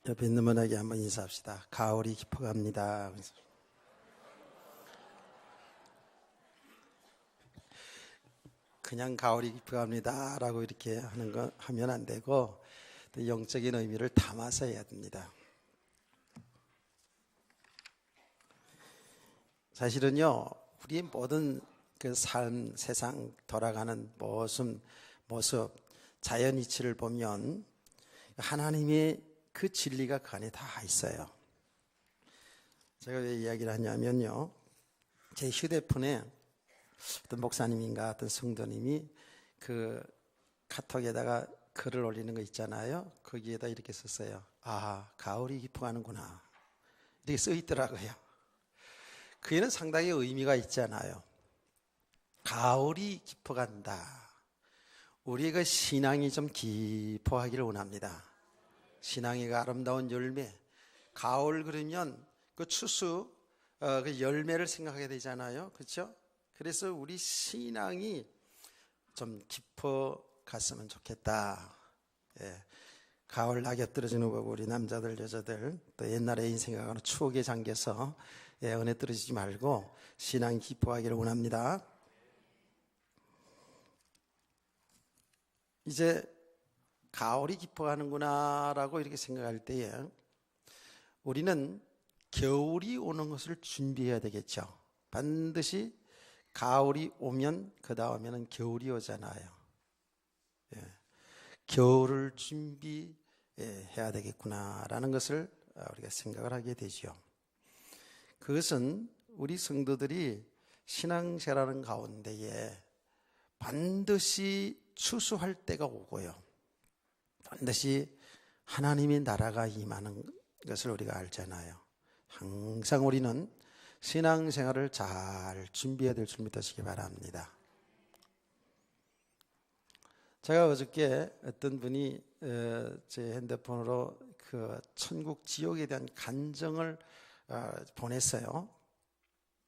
옆에 있는 분에게 한번 인사합시다. 가을이 깊어갑니다. 그냥 가을이 깊어갑니다 라고 이렇게 하면 안 되고 또 영적인 의미를 담아서 해야 됩니다. 사실은요, 우리 모든 그 삶, 세상 돌아가는 모습, 자연 이치를 보면 하나님의 그 진리가 그 안에 다 있어요. 제가 왜 이야기를 하냐면요, 제 휴대폰에 어떤 목사님인가 어떤 성도님이 그 카톡에다가 글을 올리는 거 있잖아요. 거기에다 이렇게 썼어요. 아, 가을이 깊어가는구나, 이렇게 써 있더라고요. 그에는 상당히 의미가 있잖아요. 가을이 깊어간다. 우리의 그 신앙이 좀 깊어하기를 원합니다. 신앙의 그 아름다운 열매, 가을 그러면 그 추수, 그 열매를 생각하게 되잖아요. 그렇죠? 그래서 우리 신앙이 좀 깊어 갔으면 좋겠다. 예. 가을 낙엽 떨어지는 거 보고 우리 남자들 여자들 또 옛날에 인생하고는 추억에 잠겨서 은혜 떨어지지 말고 신앙이 깊어가기를 원합니다. 이제 가을이 깊어가는구나 라고 이렇게 생각할 때에 우리는 겨울이 오는 것을 준비해야 되겠죠. 반드시 가을이 오면 그 다음에는 겨울이 오잖아요. 예. 겨울을 준비해야 되겠구나 라는 것을 우리가 생각을 하게 되죠. 그것은 우리 성도들이 신앙생활하는 가운데에 반드시 추수할 때가 오고요, 반드시 하나님의 나라가 임하는 것을 우리가 알잖아요. 항상 우리는 신앙생활을 잘 준비해야 될 줄 믿으시기 바랍니다. 제가 어저께 어떤 분이 제 핸드폰으로 그 천국 지옥에 대한 간증을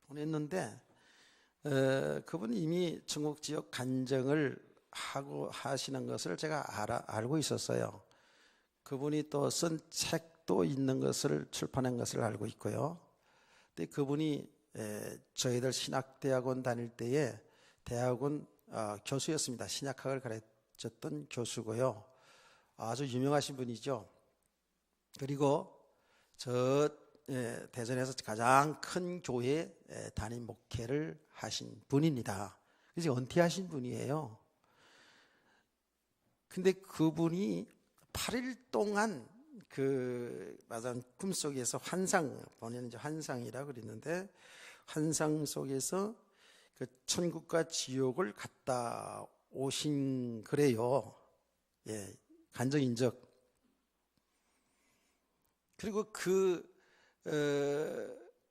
보냈는데 그분이 이미 천국 지옥 간증을 하고 하시는 것을 제가 알고 있었어요. 그분이 또 쓴 책도 있는 것을 출판한 것을 알고 있고요. 근데 그분이 저희들 신학대학원 다닐 때에 대학원 교수였습니다. 신약학을 가르쳤던 교수고요. 아주 유명하신 분이죠. 그리고 대전에서 가장 큰 교회 담임 목회를 하신 분입니다. 그래서 은퇴하신 분이에요. 근데 그분이 8일 동안 꿈속에서 본인은 이제 환상이라 그랬는데, 환상 속에서 그 천국과 지옥을 갔다 오신 그래요. 예, 간증인적. 그리고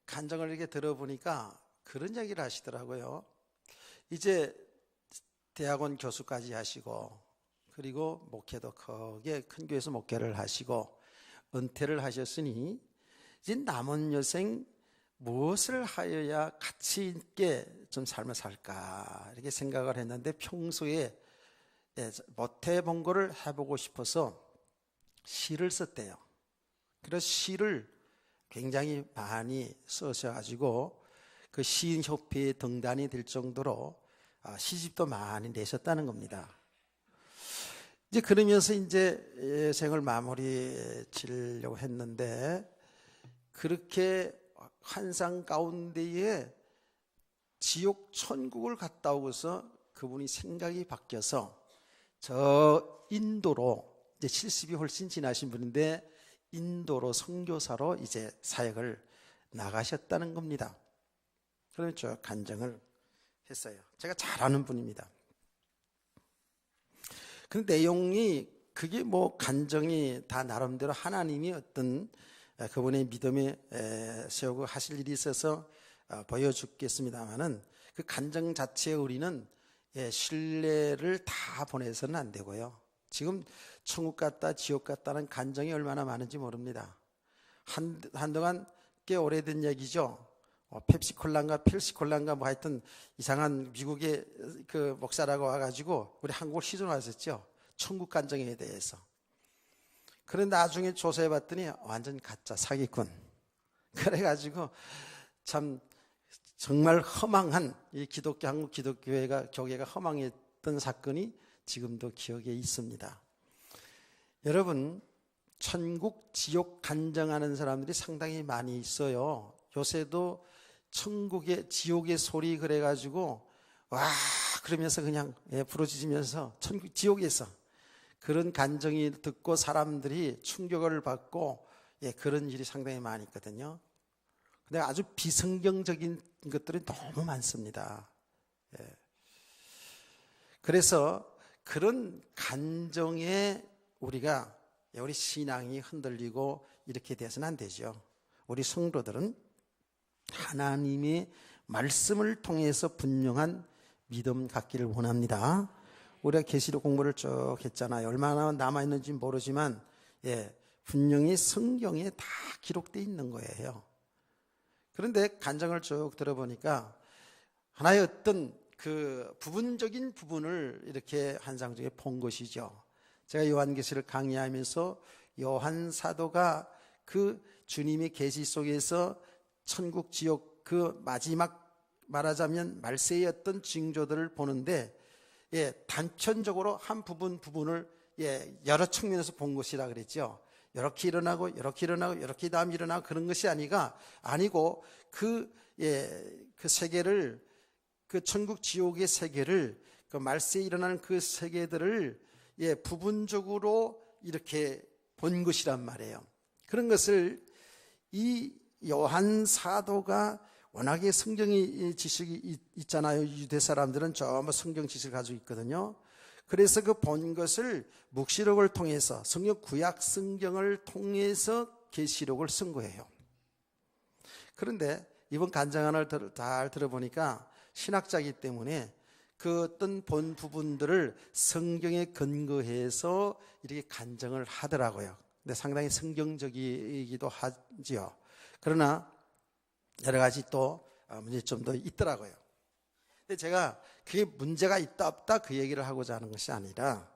간증을 이렇게 들어보니까 그런 얘기를 하시더라고요. 이제 대학원 교수까지 하시고, 그리고 목회도 크게 큰 교회에서 목회를 하시고 은퇴를 하셨으니 이제 남은 여생 무엇을 하여야 가치 있게 좀 삶을 살까 이렇게 생각을 했는데, 평소에 못 해본 거를 해보고 싶어서 시를 썼대요. 그래서 시를 굉장히 많이 쓰셔가지고 그 시인협회에 등단이 될 정도로 시집도 많이 내셨다는 겁니다. 이제 그러면서 이제 생을 마무리 지으려고 했는데, 그렇게 환상 가운데에 지옥 천국을 갔다 오고서 그분이 생각이 바뀌어서 저 인도로, 이제 70이 훨씬 지나신 분인데 인도로 선교사로 이제 사역을 나가셨다는 겁니다. 그래서 간증을 했어요. 제가 잘 아는 분입니다. 그 내용이 그게 뭐 간증이 다 나름대로 하나님이 어떤 그분의 믿음에 세우고 하실 일이 있어서 보여주겠습니다만은 그 간증 자체에 우리는 신뢰를 다 보내서는 안 되고요. 지금 천국 갔다 지옥 갔다는 간증이 얼마나 많은지 모릅니다. 한동안 꽤 오래된 얘기죠. 펩시콜라인가 필시콜라인가 뭐 하여튼 이상한 미국의 그 목사라고 와가지고 우리 한국을 시전하셨죠. 천국 간증에 대해서. 그런데 나중에 조사해 봤더니 완전 가짜 사기꾼. 그래가지고 참 정말 허망한 이 한국 교계가 허망했던 사건이 지금도 기억에 있습니다. 여러분, 천국, 지옥 간증하는 사람들이 상당히 많이 있어요. 요새도 천국의, 지옥의 소리 그래가지고 와 그러면서 그냥 부러지면서 천국, 지옥에서 그런 간증이 듣고 사람들이 충격을 받고 그런 일이 상당히 많이 있거든요. 근데 아주 비성경적인 것들이 너무 많습니다. 그래서 그런 간증에 우리 신앙이 흔들리고 이렇게 돼서는 안 되죠. 우리 성도들은 하나님의 말씀을 통해서 분명한 믿음 갖기를 원합니다. 우리가 계시록 공부를 쭉 했잖아요. 얼마나 남아있는지 모르지만 분명히 성경에 다 기록되어 있는 거예요. 그런데 간증을 쭉 들어보니까 하나의 어떤 그 부분적인 부분을 이렇게 환상적에 본 것이죠. 제가 요한계시를 강의하면서 요한 사도가 그 주님의 계시 속에서 천국, 지옥 그 마지막 말하자면 말세의 어떤 징조들을 보는데 단편적으로 한 부분을 여러 측면에서 본 것이라 그랬죠. 이렇게 일어나고 이렇게 일어나고 이렇게 다음 일어나고 그런 것이 아니고 그 세계를, 그 천국 지옥의 세계를, 그 말세에 일어나는 그 세계들을 부분적으로 이렇게 본 것이란 말이에요. 그런 것을 이 요한 사도가 워낙에 성경의 지식이 있잖아요. 유대 사람들은 전부 성경 지식을 가지고 있거든요. 그래서 그 본 것을 묵시록을 통해서 성경 구약 성경을 통해서 계시록을 쓴 거예요. 그런데 이번 간증을 잘 들어보니까 신학자이기 때문에 그 어떤 본 부분들을 성경에 근거해서 이렇게 간증을 하더라고요. 근데 상당히 성경적이기도 하지요. 그러나 여러 가지 또 문제점도 있더라고요. 근데 제가 그게 문제가 있다 없다 그 얘기를 하고자 하는 것이 아니라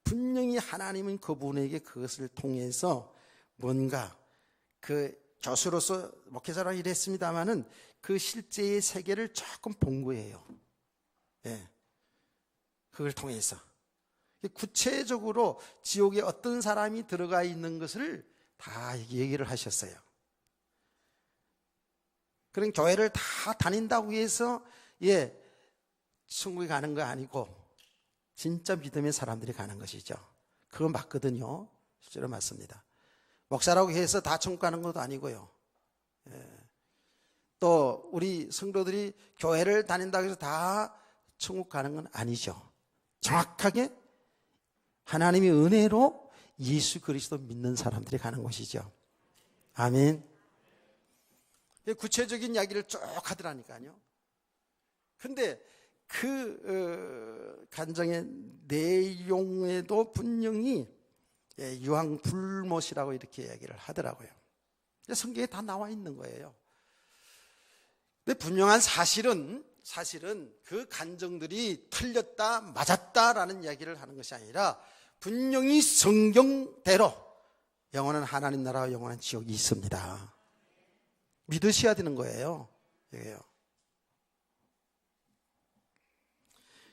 분명히 하나님은 그분에게 그것을 통해서 뭔가 그 교수로서 목회자로 일했습니다마는 그 실제의 세계를 조금 본 거예요. 그걸 통해서 구체적으로 지옥에 어떤 사람이 들어가 있는 것을 다 얘기를 하셨어요. 그런 교회를 다 다닌다고 해서 천국에 가는 거 아니고 진짜 믿음의 사람들이 가는 것이죠. 그거 맞거든요. 실제로 맞습니다. 목사라고 해서 다 천국 가는 것도 아니고요. 또 우리 성도들이 교회를 다닌다고 해서 다 천국 가는 건 아니죠. 정확하게 하나님의 은혜로 예수 그리스도 믿는 사람들이 가는 곳이죠. 아멘. 구체적인 이야기를 쭉 하더라니까요. 근데 그 간증의 내용에도 분명히 유황불못이라고 이렇게 얘기를 하더라고요. 성경에 다 나와 있는 거예요. 근데 분명한 사실은 그 간증들이 틀렸다 맞았다라는 이야기를 하는 것이 아니라 분명히 성경대로 영원한 하나님 나라와 영원한 지옥이 있습니다. 믿으셔야 되는 거예요. 이게요.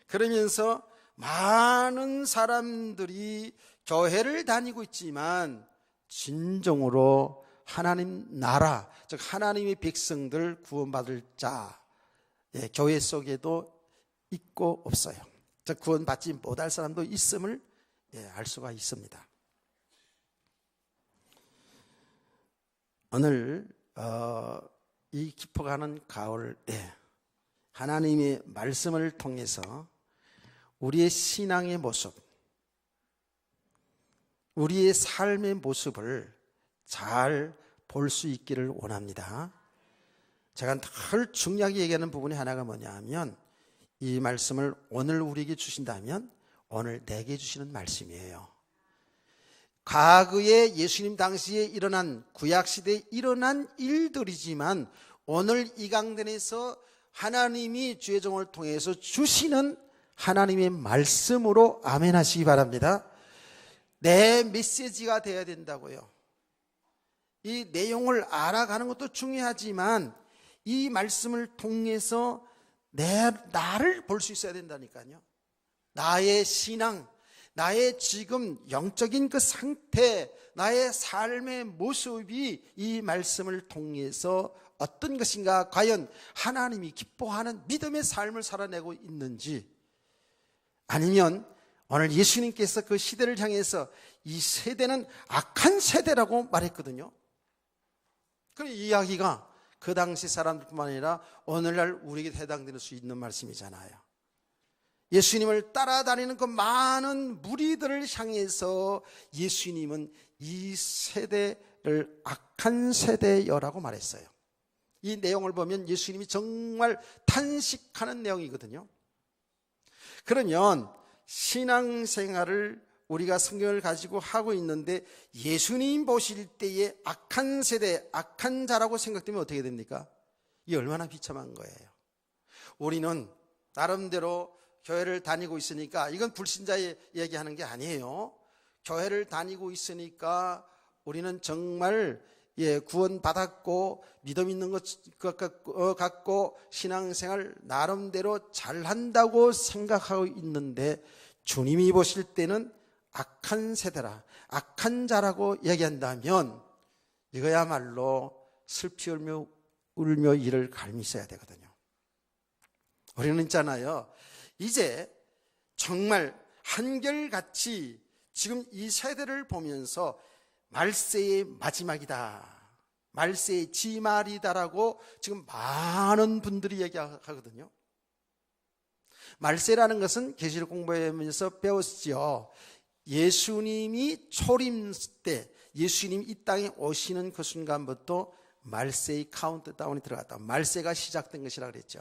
그러면서 많은 사람들이 교회를 다니고 있지만 진정으로 하나님 나라, 즉 하나님의 백성들 구원받을 자, 교회 속에도 있고 없어요. 즉 구원받지 못할 사람도 있음을 알 수가 있습니다. 오늘 이 깊어가는 가을에 하나님의 말씀을 통해서 우리의 신앙의 모습, 우리의 삶의 모습을 잘 볼 수 있기를 원합니다. 제가 늘 중요하게 얘기하는 부분이 하나가 뭐냐 하면 이 말씀을 오늘 우리에게 주신다면 오늘 내게 주시는 말씀이에요. 과거에 예수님 당시에 일어난 구약시대에 일어난 일들이지만 오늘 이 강단에서 하나님이 주의 종을 통해서 주시는 하나님의 말씀으로 아멘 하시기 바랍니다. 내 메시지가 되어야 된다고요. 이 내용을 알아가는 것도 중요하지만 이 말씀을 통해서 나를 볼 수 있어야 된다니까요. 나의 신앙, 나의 지금 영적인 그 상태, 나의 삶의 모습이 이 말씀을 통해서 어떤 것인가, 과연 하나님이 기뻐하는 믿음의 삶을 살아내고 있는지, 아니면 오늘 예수님께서 그 시대를 향해서 이 세대는 악한 세대라고 말했거든요. 그 이야기가 그 당시 사람들뿐만 아니라 오늘날 우리에게 해당될 수 있는 말씀이잖아요. 예수님을 따라다니는 그 많은 무리들을 향해서 예수님은 이 세대를 악한 세대여라고 말했어요. 이 내용을 보면 예수님이 정말 탄식하는 내용이거든요. 그러면 신앙생활을 우리가 성경을 가지고 하고 있는데 예수님 보실 때에 악한 세대, 악한 자라고 생각되면 어떻게 됩니까? 이게 얼마나 비참한 거예요. 우리는 나름대로 교회를 다니고 있으니까, 이건 불신자의 얘기하는 게 아니에요. 교회를 다니고 있으니까 우리는 정말 구원받았고 믿음 있는 것 같고 신앙생활 나름대로 잘한다고 생각하고 있는데, 주님이 보실 때는 악한 세대라, 악한 자라고 얘기한다면 이거야말로 슬피 울며 이를 갈미 써야 되거든요. 우리는 있잖아요, 이제 정말 한결같이 지금 이 세대를 보면서 말세의 마지막이다, 말세의 지말이다라고 지금 많은 분들이 얘기하거든요. 말세라는 것은 계시록 공부하면서 배웠죠. 예수님이 초림 때, 예수님이 이 땅에 오시는 그 순간부터 말세의 카운트다운이 들어갔다, 말세가 시작된 것이라 그랬죠.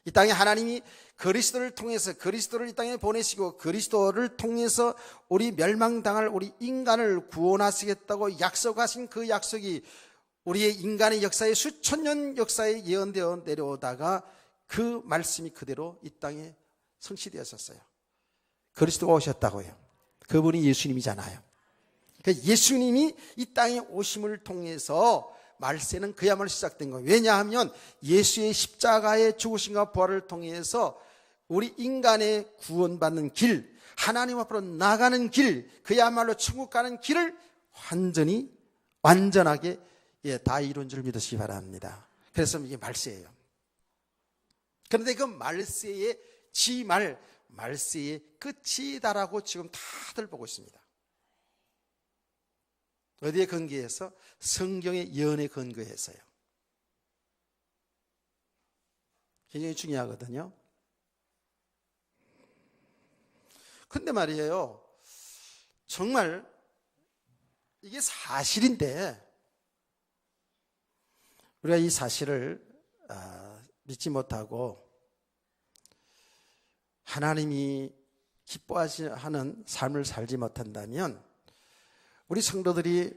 이 땅에 하나님이 그리스도를 통해서, 그리스도를 이 땅에 보내시고 그리스도를 통해서 우리 멸망당할 우리 인간을 구원하시겠다고 약속하신 그 약속이 우리의 인간의 역사에 수천 년 역사에 예언되어 내려오다가 그 말씀이 그대로 이 땅에 성취되었었어요. 그리스도가 오셨다고요. 그분이 예수님이잖아요. 그러니까 예수님이 이 땅에 오심을 통해서 말세는 그야말로 시작된 거예요. 왜냐하면 예수의 십자가의 죽으심과 부활을 통해서 우리 인간의 구원받는 길, 하나님 앞으로 나가는 길, 그야말로 천국 가는 길을 완전하게 다 이룬 줄 믿으시기 바랍니다. 그래서 이게 말세예요. 그런데 그 말세의 지말, 말세의 끝이다라고 지금 다들 보고 있습니다. 어디에 근거해서? 성경의 예언에 근거해서요. 굉장히 중요하거든요. 근데 말이에요, 정말 이게 사실인데 우리가 이 사실을 믿지 못하고 하나님이 기뻐하시는 삶을 살지 못한다면, 우리 성도들이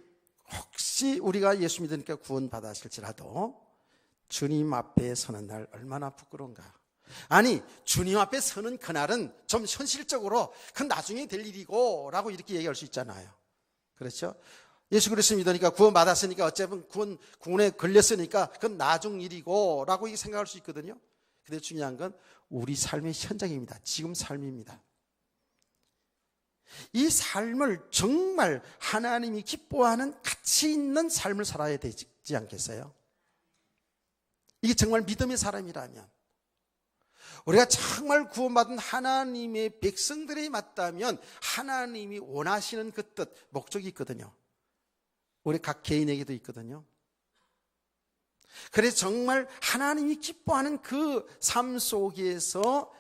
혹시 우리가 예수 믿으니까 구원받았을지라도 주님 앞에 서는 날 얼마나 부끄러운가. 아니, 주님 앞에 서는 그날은 좀 현실적으로 그건 나중에 될 일이고 라고 이렇게 얘기할 수 있잖아요. 그렇죠? 예수 그리스도 믿으니까 구원받았으니까 어차피 구원에 걸렸으니까 그건 나중 일이고 라고 생각할 수 있거든요. 근데 중요한 건 우리 삶의 현장입니다. 지금 삶입니다. 이 삶을 정말 하나님이 기뻐하는 가치 있는 삶을 살아야 되지 않겠어요? 이게 정말 믿음의 사람이라면, 우리가 정말 구원받은 하나님의 백성들이 맞다면 하나님이 원하시는 그 뜻, 목적이 있거든요. 우리 각 개인에게도 있거든요. 그래서 정말 하나님이 기뻐하는 그 삶 속에서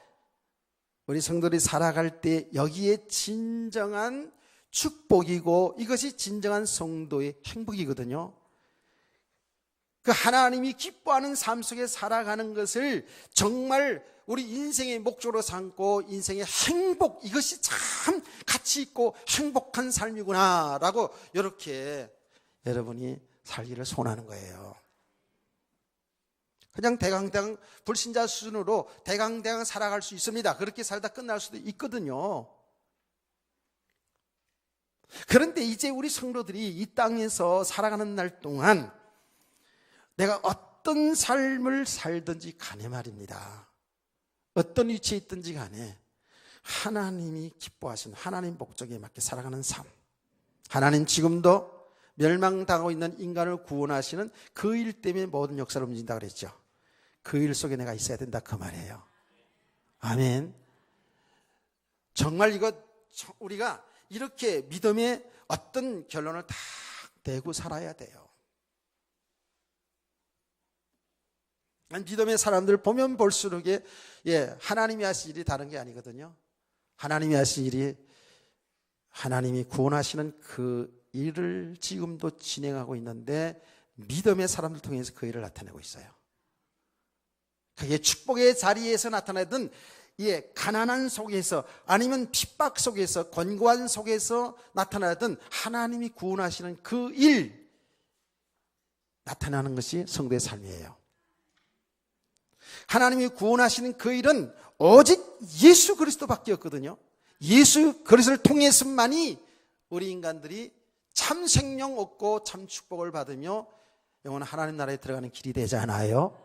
우리 성도들이 살아갈 때 여기에 진정한 축복이고 이것이 진정한 성도의 행복이거든요. 그 하나님이 기뻐하는 삶 속에 살아가는 것을 정말 우리 인생의 목적으로 삼고 인생의 행복, 이것이 참 가치 있고 행복한 삶이구나 라고 이렇게 여러분이 살기를 소원하는 거예요. 그냥 대강대강 불신자 수준으로 대강대강 살아갈 수 있습니다. 그렇게 살다 끝날 수도 있거든요. 그런데 이제 우리 성도들이 이 땅에서 살아가는 날 동안 내가 어떤 삶을 살든지 간에 말입니다. 어떤 위치에 있든지 간에 하나님이 기뻐하신 하나님 목적에 맞게 살아가는 삶. 하나님 지금도 멸망당하고 있는 인간을 구원하시는 그 일 때문에 모든 역사를 움직인다 그랬죠. 그 일 속에 내가 있어야 된다 그 말이에요. 아멘. 정말 이거 우리가 이렇게 믿음의 어떤 결론을 다 내고 살아야 돼요. 믿음의 사람들 보면 볼수록 하나님이 하신 일이 다른 게 아니거든요. 하나님이 하신 일이 하나님이 구원하시는 그 일을 지금도 진행하고 있는데 믿음의 사람들 통해서 그 일을 나타내고 있어요. 그게 축복의 자리에서 나타나든 가난한 속에서 아니면 핍박 속에서 권고한 속에서 나타나든 하나님이 구원하시는 그 일 나타나는 것이 성도의 삶이에요. 하나님이 구원하시는 그 일은 오직 예수 그리스도밖에 없거든요. 예수 그리스도를 통해서만이 우리 인간들이 참 생명 얻고 참 축복을 받으며 영원한 하나님 나라에 들어가는 길이 되잖아요.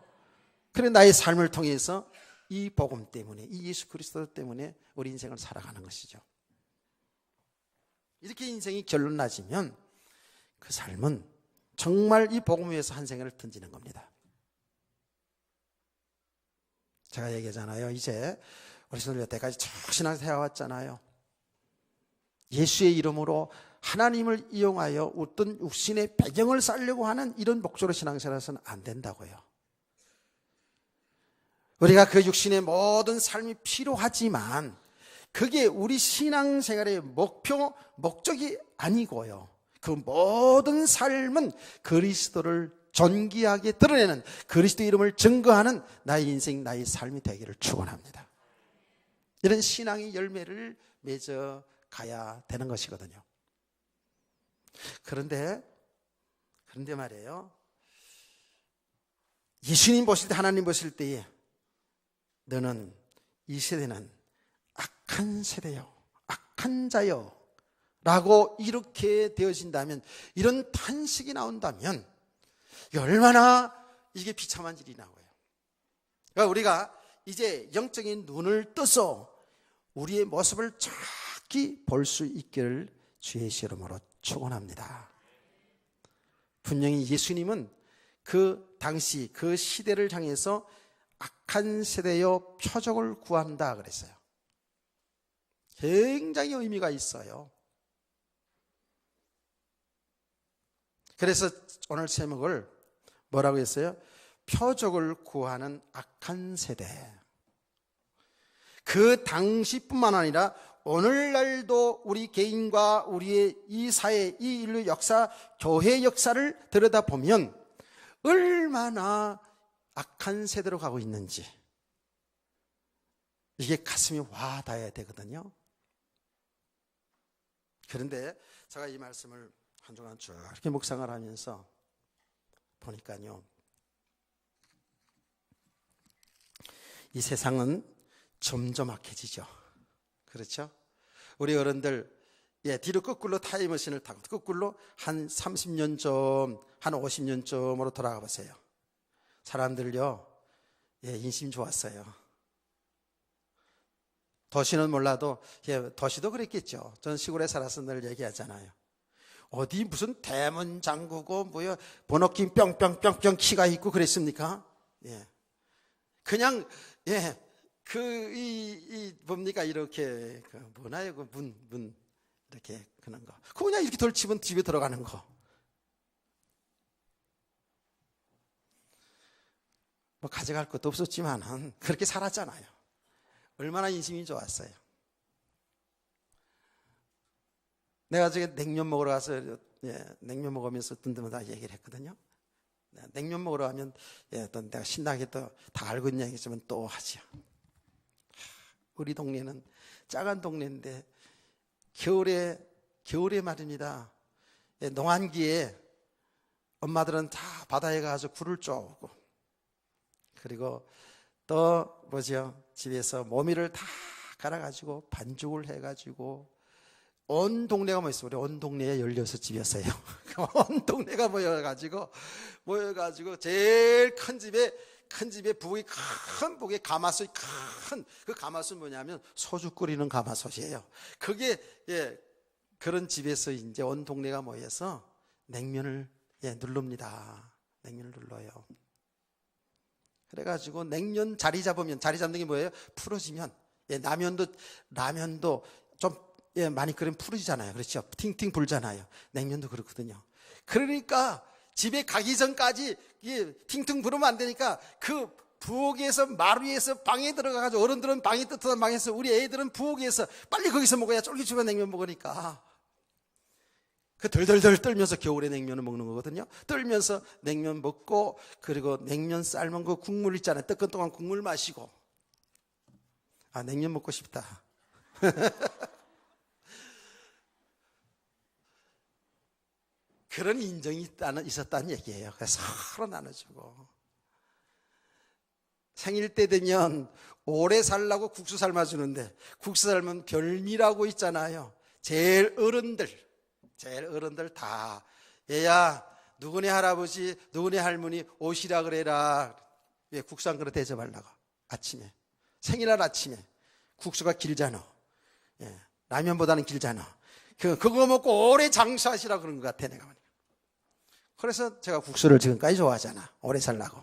그래 나의 삶을 통해서 이 복음 때문에 이 예수 그리스도 때문에 우리 인생을 살아가는 것이죠. 이렇게 인생이 결론 나지면 그 삶은 정말 이 복음 위에서 한 생애를 던지는 겁니다. 제가 얘기하잖아요. 이제 우리 성도들 여태까지 쭉 신앙생활 해왔잖아요. 예수의 이름으로 하나님을 이용하여 어떤 육신의 배경을 쌓으려고 하는 이런 목적으로 신앙생활해서는 안 된다고요. 우리가 그 육신의 모든 삶이 필요하지만 그게 우리 신앙생활의 목표, 목적이 아니고요. 그 모든 삶은 그리스도를 존귀하게 드러내는 그리스도 이름을 증거하는 나의 인생, 나의 삶이 되기를 축원합니다. 이런 신앙의 열매를 맺어 가야 되는 것이거든요. 그런데 말이에요. 예수님 보실 때, 하나님 보실 때에 너는 이 세대는 악한 세대요, 악한 자요 라고 이렇게 되어진다면, 이런 탄식이 나온다면 얼마나 이게 비참한 일이 나와요. 그러니까 우리가 이제 영적인 눈을 떠서 우리의 모습을 정확히 볼 수 있기를 주의 이름으로 축원합니다. 분명히 예수님은 그 당시 그 시대를 향해서 악한 세대여 표적을 구한다 그랬어요. 굉장히 의미가 있어요. 그래서 오늘 제목을 뭐라고 했어요? 표적을 구하는 악한 세대. 그 당시뿐만 아니라 오늘날도 우리 개인과 우리의 이 사회, 이 인류 역사, 교회 역사를 들여다보면 얼마나 악한 세대로 가고 있는지 이게 가슴이 와 닿아야 되거든요. 그런데 제가 이 말씀을 한 주간 쭉 이렇게 묵상을 하면서 보니까요, 이 세상은 점점 악해지죠. 그렇죠? 우리 어른들 뒤로 거꾸로 타임머신을 타고 거꾸로 한 30년 전, 한 50년 전으로 돌아가 보세요. 사람들요, 인심 좋았어요. 도시는 몰라도 도시도 그랬겠죠. 전 시골에 살아서 늘 얘기하잖아요. 어디 무슨 대문 잠그고 뭐야 번호키 뿅뿅뿅뿅 키가 있고 그랬습니까? 그냥 뭡니까 이렇게 뭐나요 그 문 이렇게 그런 거. 그냥 이렇게 돌치면 집에 들어가는 거. 뭐 가져갈 것도 없었지만은 그렇게 살았잖아요. 얼마나 인심이 좋았어요. 내가 저기 냉면 먹으러 가서 냉면 먹으면서 어떤 데마다 얘기를 했거든요. 냉면 먹으러 가면 또 내가 신나게 또 다 알고 있는 얘기지만 또 하죠. 우리 동네는 작은 동네인데 겨울에 말입니다. 농한기에 엄마들은 다 바다에 가서 굴을 쪼고, 그리고 또 뭐죠? 집에서 모미를 다 갈아가지고 반죽을 해가지고 온 동네가 모였어요. 우리 온 동네에 16집이었어요. 온 동네가 모여가지고 제일 큰 집에 부엌이 큰 부엌에 가마솥이 그 가마솥 뭐냐면 소주 끓이는 가마솥이에요. 그게 그런 집에서 이제 온 동네가 모여서 냉면을 누릅니다. 냉면을 눌러요. 그래가지고 냉면 자리 잡는 게 뭐예요? 풀어지면 라면도 좀 많이 끓이면 풀어지잖아요. 그렇죠? 팅팅 불잖아요. 냉면도 그렇거든요. 그러니까 집에 가기 전까지 팅팅 부르면 안 되니까 그 부엌에서 마루에서 방에 들어가가지고 어른들은 방에 뜨뜻한 방에서 우리 애들은 부엌에서 빨리 거기서 먹어야 쫄깃쫄깃 냉면 먹으니까 그 덜덜덜 떨면서 겨울에 냉면을 먹는 거거든요. 떨면서 냉면 먹고 그리고 냉면 삶은 그 국물 있잖아요. 뜨끈뜨끈한 국물 마시고 냉면 먹고 싶다. 그런 인정이 있었다는 얘기예요. 그래서 서로 나눠주고 생일 때 되면 오래 살라고 국수 삶아주는데 국수 삶은 별미라고 있잖아요. 제일 어른들 다 얘야 누구네 할아버지 누구네 할머니 오시라 그래라. 국수 한 그릇 대접하려고 아침에 생일날 아침에 국수가 길잖아. 라면보다는 길잖아. 그거 먹고 오래 장수하시라 그런 것 같아 내가. 그래서 제가 국수를 지금까지 좋아하잖아. 오래 살라고.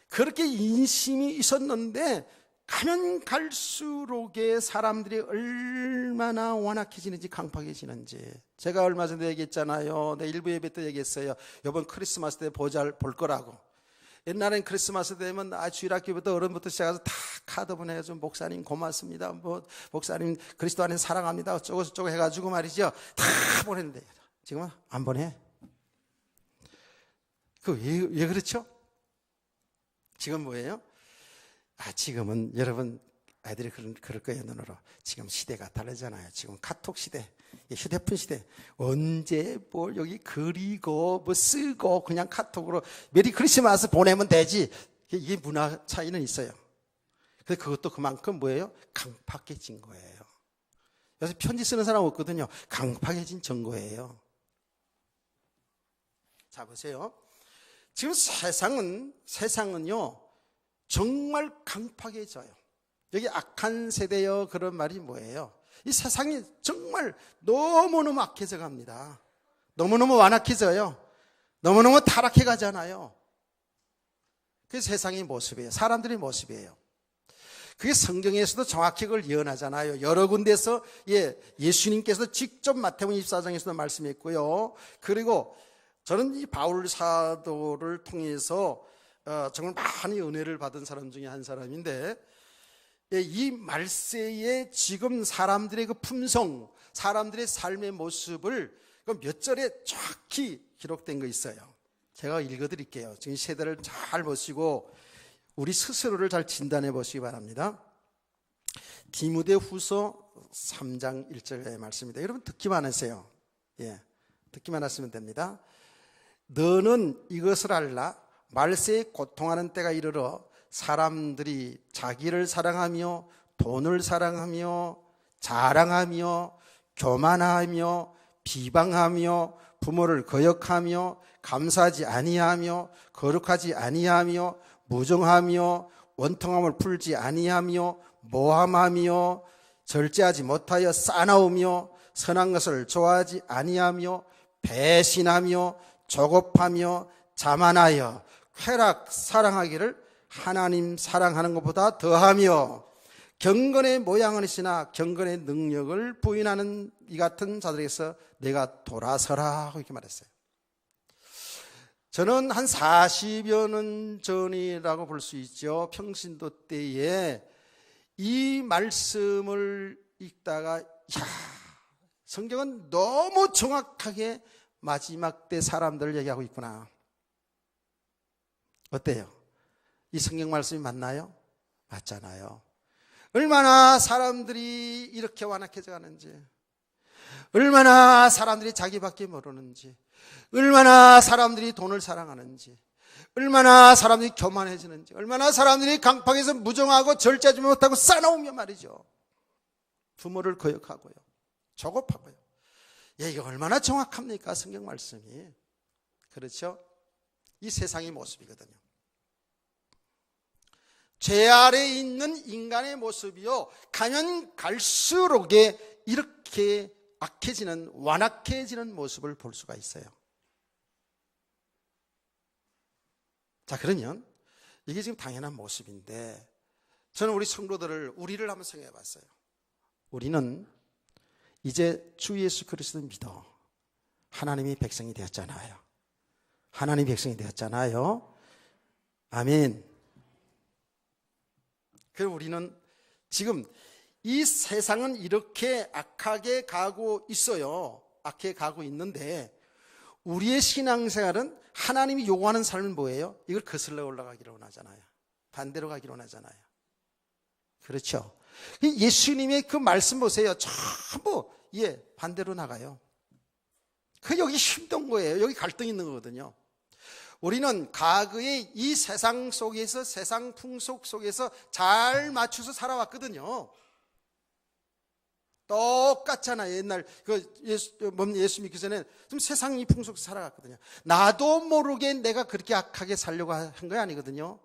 그렇게 인심이 있었는데 가면 갈수록에 사람들이 얼마나 완악해지는지 강팍해지는지 제가 얼마 전에 얘기했잖아요. 내 일부 예배 때 얘기했어요. 이번 크리스마스 때 볼 거라고. 옛날엔 크리스마스 되면 주일학교부터 어른부터 시작해서 다 카드 보내서 목사님 고맙습니다. 목사님 그리스도 안에서 사랑합니다. 어쩌고 해가지고 말이죠. 다 보냈는데 지금은 안 보내. 왜 그렇죠? 지금 뭐예요? 지금은 여러분 아이들이 그럴 거예요. 눈으로. 지금 시대가 다르잖아요. 지금 카톡 시대, 휴대폰 시대. 언제 여기 그리고 쓰고 그냥 카톡으로 메리 크리스마스 보내면 되지. 이게 문화 차이는 있어요. 근데 그것도 그만큼 뭐예요? 강팍해진 거예요. 요새 편지 쓰는 사람 없거든요. 강팍해진 증거예요. 자 보세요. 지금 세상은요 정말 강팍해져요. 여기 악한 세대여 그런 말이 뭐예요? 이 세상이 정말 너무너무 악해져 갑니다. 너무너무 완악해져요. 너무너무 타락해 가잖아요. 그게 세상의 모습이에요. 사람들의 모습이에요. 그게 성경에서도 정확히 그걸 예언하잖아요. 여러 군데서 예수님께서 직접 마태복음 24장에서도 말씀했고요. 그리고 저는 이 바울 사도를 통해서 정말 많이 은혜를 받은 사람 중에 한 사람인데 이 말세에 지금 사람들의 그 품성, 사람들의 삶의 모습을 몇 절에 정확히 기록된 거 있어요. 제가 읽어드릴게요. 지금 세대를 잘 보시고 우리 스스로를 잘 진단해 보시기 바랍니다. 디모데후서 3장 1절의 말씀입니다. 여러분 듣기만 하세요. 듣기만 하시면 됩니다. 너는 이것을 알라. 말세에 고통하는 때가 이르러 사람들이 자기를 사랑하며 돈을 사랑하며 자랑하며 교만하며 비방하며 부모를 거역하며 감사하지 아니하며 거룩하지 아니하며 무정하며 원통함을 풀지 아니하며 모함하며 절제하지 못하여 싸나우며 선한 것을 좋아하지 아니하며 배신하며 조급하며 자만하여 쾌락 사랑하기를 하나님 사랑하는 것보다 더하며 경건의 모양은 있으나 경건의 능력을 부인하는 이 같은 자들에게서 내가 돌아서라 이렇게 말했어요. 저는 한 40여 년 전이라고 볼 수 있죠. 평신도 때에 이 말씀을 읽다가 성경은 너무 정확하게 마지막 때 사람들을 얘기하고 있구나. 어때요? 이 성경 말씀이 맞나요? 맞잖아요. 얼마나 사람들이 이렇게 완악해져 가는지, 얼마나 사람들이 자기밖에 모르는지, 얼마나 사람들이 돈을 사랑하는지, 얼마나 사람들이 교만해지는지, 얼마나 사람들이 강팍해서 무정하고 절제하지 못하고 싸나우며 말이죠. 부모를 거역하고요. 조급하고요. 예, 이게 얼마나 정확합니까? 성경 말씀이. 그렇죠? 이 세상의 모습이거든요. 죄 아래에 있는 인간의 모습이요, 가면 갈수록 이렇게 악해지는, 완악해지는 모습을 볼 수가 있어요. 자, 그러면 이게 지금 당연한 모습인데, 저는 우리 우리를 한번 생각해 봤어요. 우리는 이제 주 예수 그리스도를 믿어 하나님의 백성이 되었잖아요. 하나님의 백성이 되었잖아요. 아멘. 그럼 우리는 지금 이 세상은 이렇게 악하게 가고 있어요. 악하게 가고 있는데, 우리의 신앙생활은 하나님이 요구하는 삶은 뭐예요? 이걸 거슬러 올라가기로 원하잖아요. 반대로 가기로 원하잖아요. 그렇죠? 예수님의 그 말씀 보세요. 전부 반대로 나가요. 여기 힘든 거예요. 여기 갈등이 있는 거거든요. 우리는 과거의 이 세상 속에서, 세상 풍속 속에서 잘 맞춰서 살아왔거든요. 똑같잖아요. 옛날 예수 믿기 전에 좀 세상 이 풍속 살아갔거든요. 나도 모르게 내가 그렇게 악하게 살려고 한 거 아니거든요.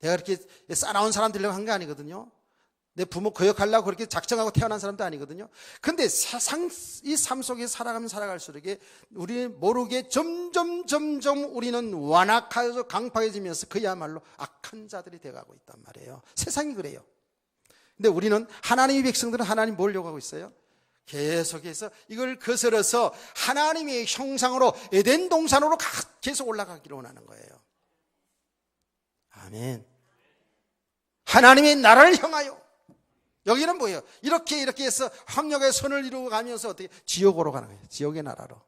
내가 그렇게 싸나운 사람 되려고 한 거 아니거든요. 내 부모 거역하려고 그렇게 작정하고 태어난 사람도 아니거든요. 근데 세상 이 삶 속에 살아가면 살아갈수록 우리 모르게 점점 우리는 완악하여서 강팍해지면서 그야말로 악한 자들이 되어가고 있단 말이에요. 세상이 그래요. 근데 우리는 하나님의 백성들은 하나님 뭘 요구하고 있어요? 계속해서 이걸 거스러서 하나님의 형상으로 에덴 동산으로 계속 올라가기를 원하는 거예요. 아멘. 하나님의 나라를 향하여. 여기는 뭐예요? 이렇게 해서 합력의 선을 이루어 가면서 어떻게 지옥으로 가는 거예요. 지옥의 나라로.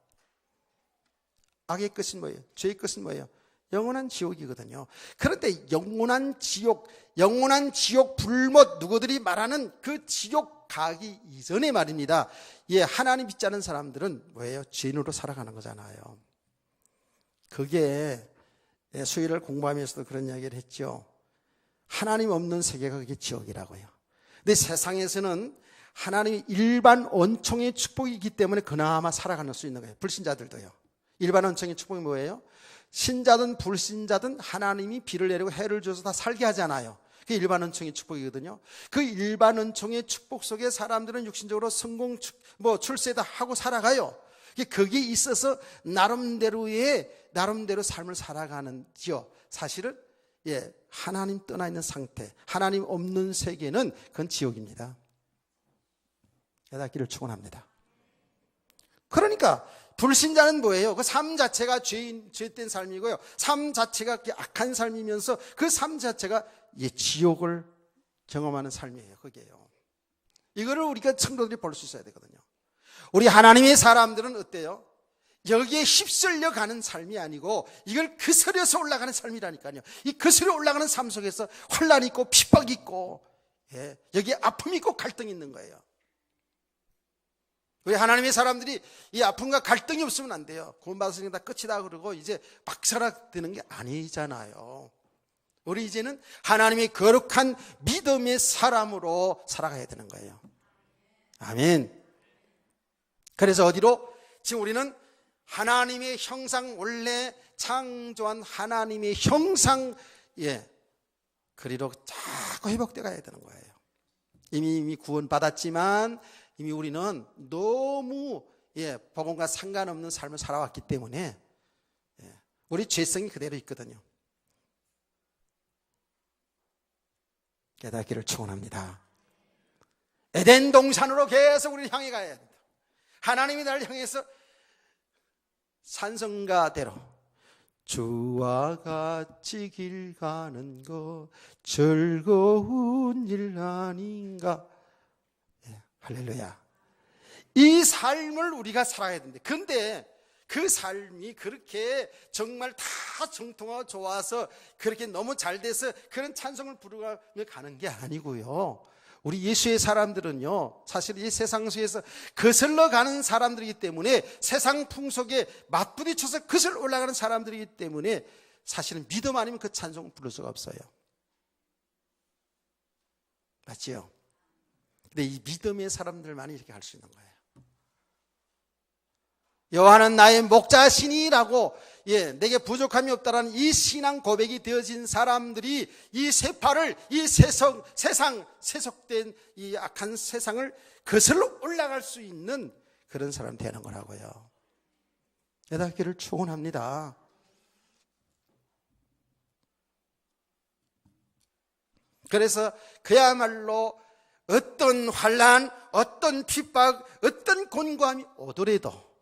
악의 끝은 뭐예요? 죄의 끝은 뭐예요? 영원한 지옥이거든요. 그런데 영원한 지옥 불못 누구들이 말하는 그 지옥 가기 이전에 말입니다. 하나님 믿지 않는 사람들은 뭐예요? 죄인으로 살아가는 거잖아요. 그게 수요일을 공부하면서도 그런 이야기를 했죠. 하나님 없는 세계가 그게 지옥이라고요. 근데 세상에서는 하나님이 일반 원총의 축복이기 때문에 그나마 살아갈 수 있는 거예요. 불신자들도요. 일반 원총의 축복이 뭐예요? 신자든 불신자든 하나님이 비를 내리고 해를 줘서 다 살게 하잖아요. 그게 일반 원총의 축복이거든요. 그 일반 원총의 축복 속에 사람들은 육신적으로 성공, 출세다 하고 살아가요. 거기에 있어서 나름대로 삶을 살아가는지요. 사실은 하나님 떠나 있는 상태, 하나님 없는 세계는 그건 지옥입니다. 깨닫기를 축원합니다. 그러니까 불신자는 뭐예요? 그 삶 자체가 죄된 삶이고요. 삶 자체가 악한 삶이면서 그 삶 자체가 지옥을 경험하는 삶이에요. 그게요. 이거를 우리가 성도들이 볼 수 있어야 되거든요. 우리 하나님의 사람들은 어때요? 여기에 휩쓸려 가는 삶이 아니고 이걸 거스려서 올라가는 삶이라니까요. 이 거스려 올라가는 삶 속에서 환난이 있고 핍박이 있고 여기에 아픔이 있고 갈등이 있는 거예요. 우리 하나님의 사람들이 이 아픔과 갈등이 없으면 안 돼요. 구원받았으니 다 끝이다 그러고 이제 박살나되는 게 아니잖아요. 우리 이제는 하나님의 거룩한 믿음의 사람으로 살아가야 되는 거예요. 아멘. 그래서 어디로? 지금 우리는 하나님의 형상, 원래 창조한 하나님의 형상, 그리로 자꾸 회복되어 가야 되는 거예요. 이미 구원받았지만 이미 우리는 너무 복음과 상관없는 삶을 살아왔기 때문에 우리 죄성이 그대로 있거든요. 깨닫기를 축원합니다. 에덴 동산으로 계속 우리를 향해 가야 된다. 하나님이 나를 향해서 산성가대로 주와 같이 길 가는 거 즐거운 일 아닌가. 할렐루야. 이 삶을 우리가 살아야 되는데, 근데 그 삶이 그렇게 정말 다 정통하고 좋아서 그렇게 너무 잘 돼서 그런 찬송을 부르며 가는 게 아니고요. 우리 예수의 사람들은요, 사실 이 세상 속에서 거슬러 가는 사람들이기 때문에, 세상 풍속에 맞부딪혀서 거슬러 올라가는 사람들이기 때문에 사실은 믿음 아니면 그 찬송을 부를 수가 없어요. 맞지요? 근데 이 믿음의 사람들만이 이렇게 할 수 있는 거예요. 여호와는 나의 목자시니라고 내게 부족함이 없다라는 이 신앙 고백이 되어진 사람들이 이 세파를, 이 세상 세속된 이 악한 세상을 거슬러 올라갈 수 있는 그런 사람 되는 거라고요. 여닫기를 축원합니다. 그래서 그야말로 어떤 환난, 어떤 핍박, 어떤 곤고함이 오더라도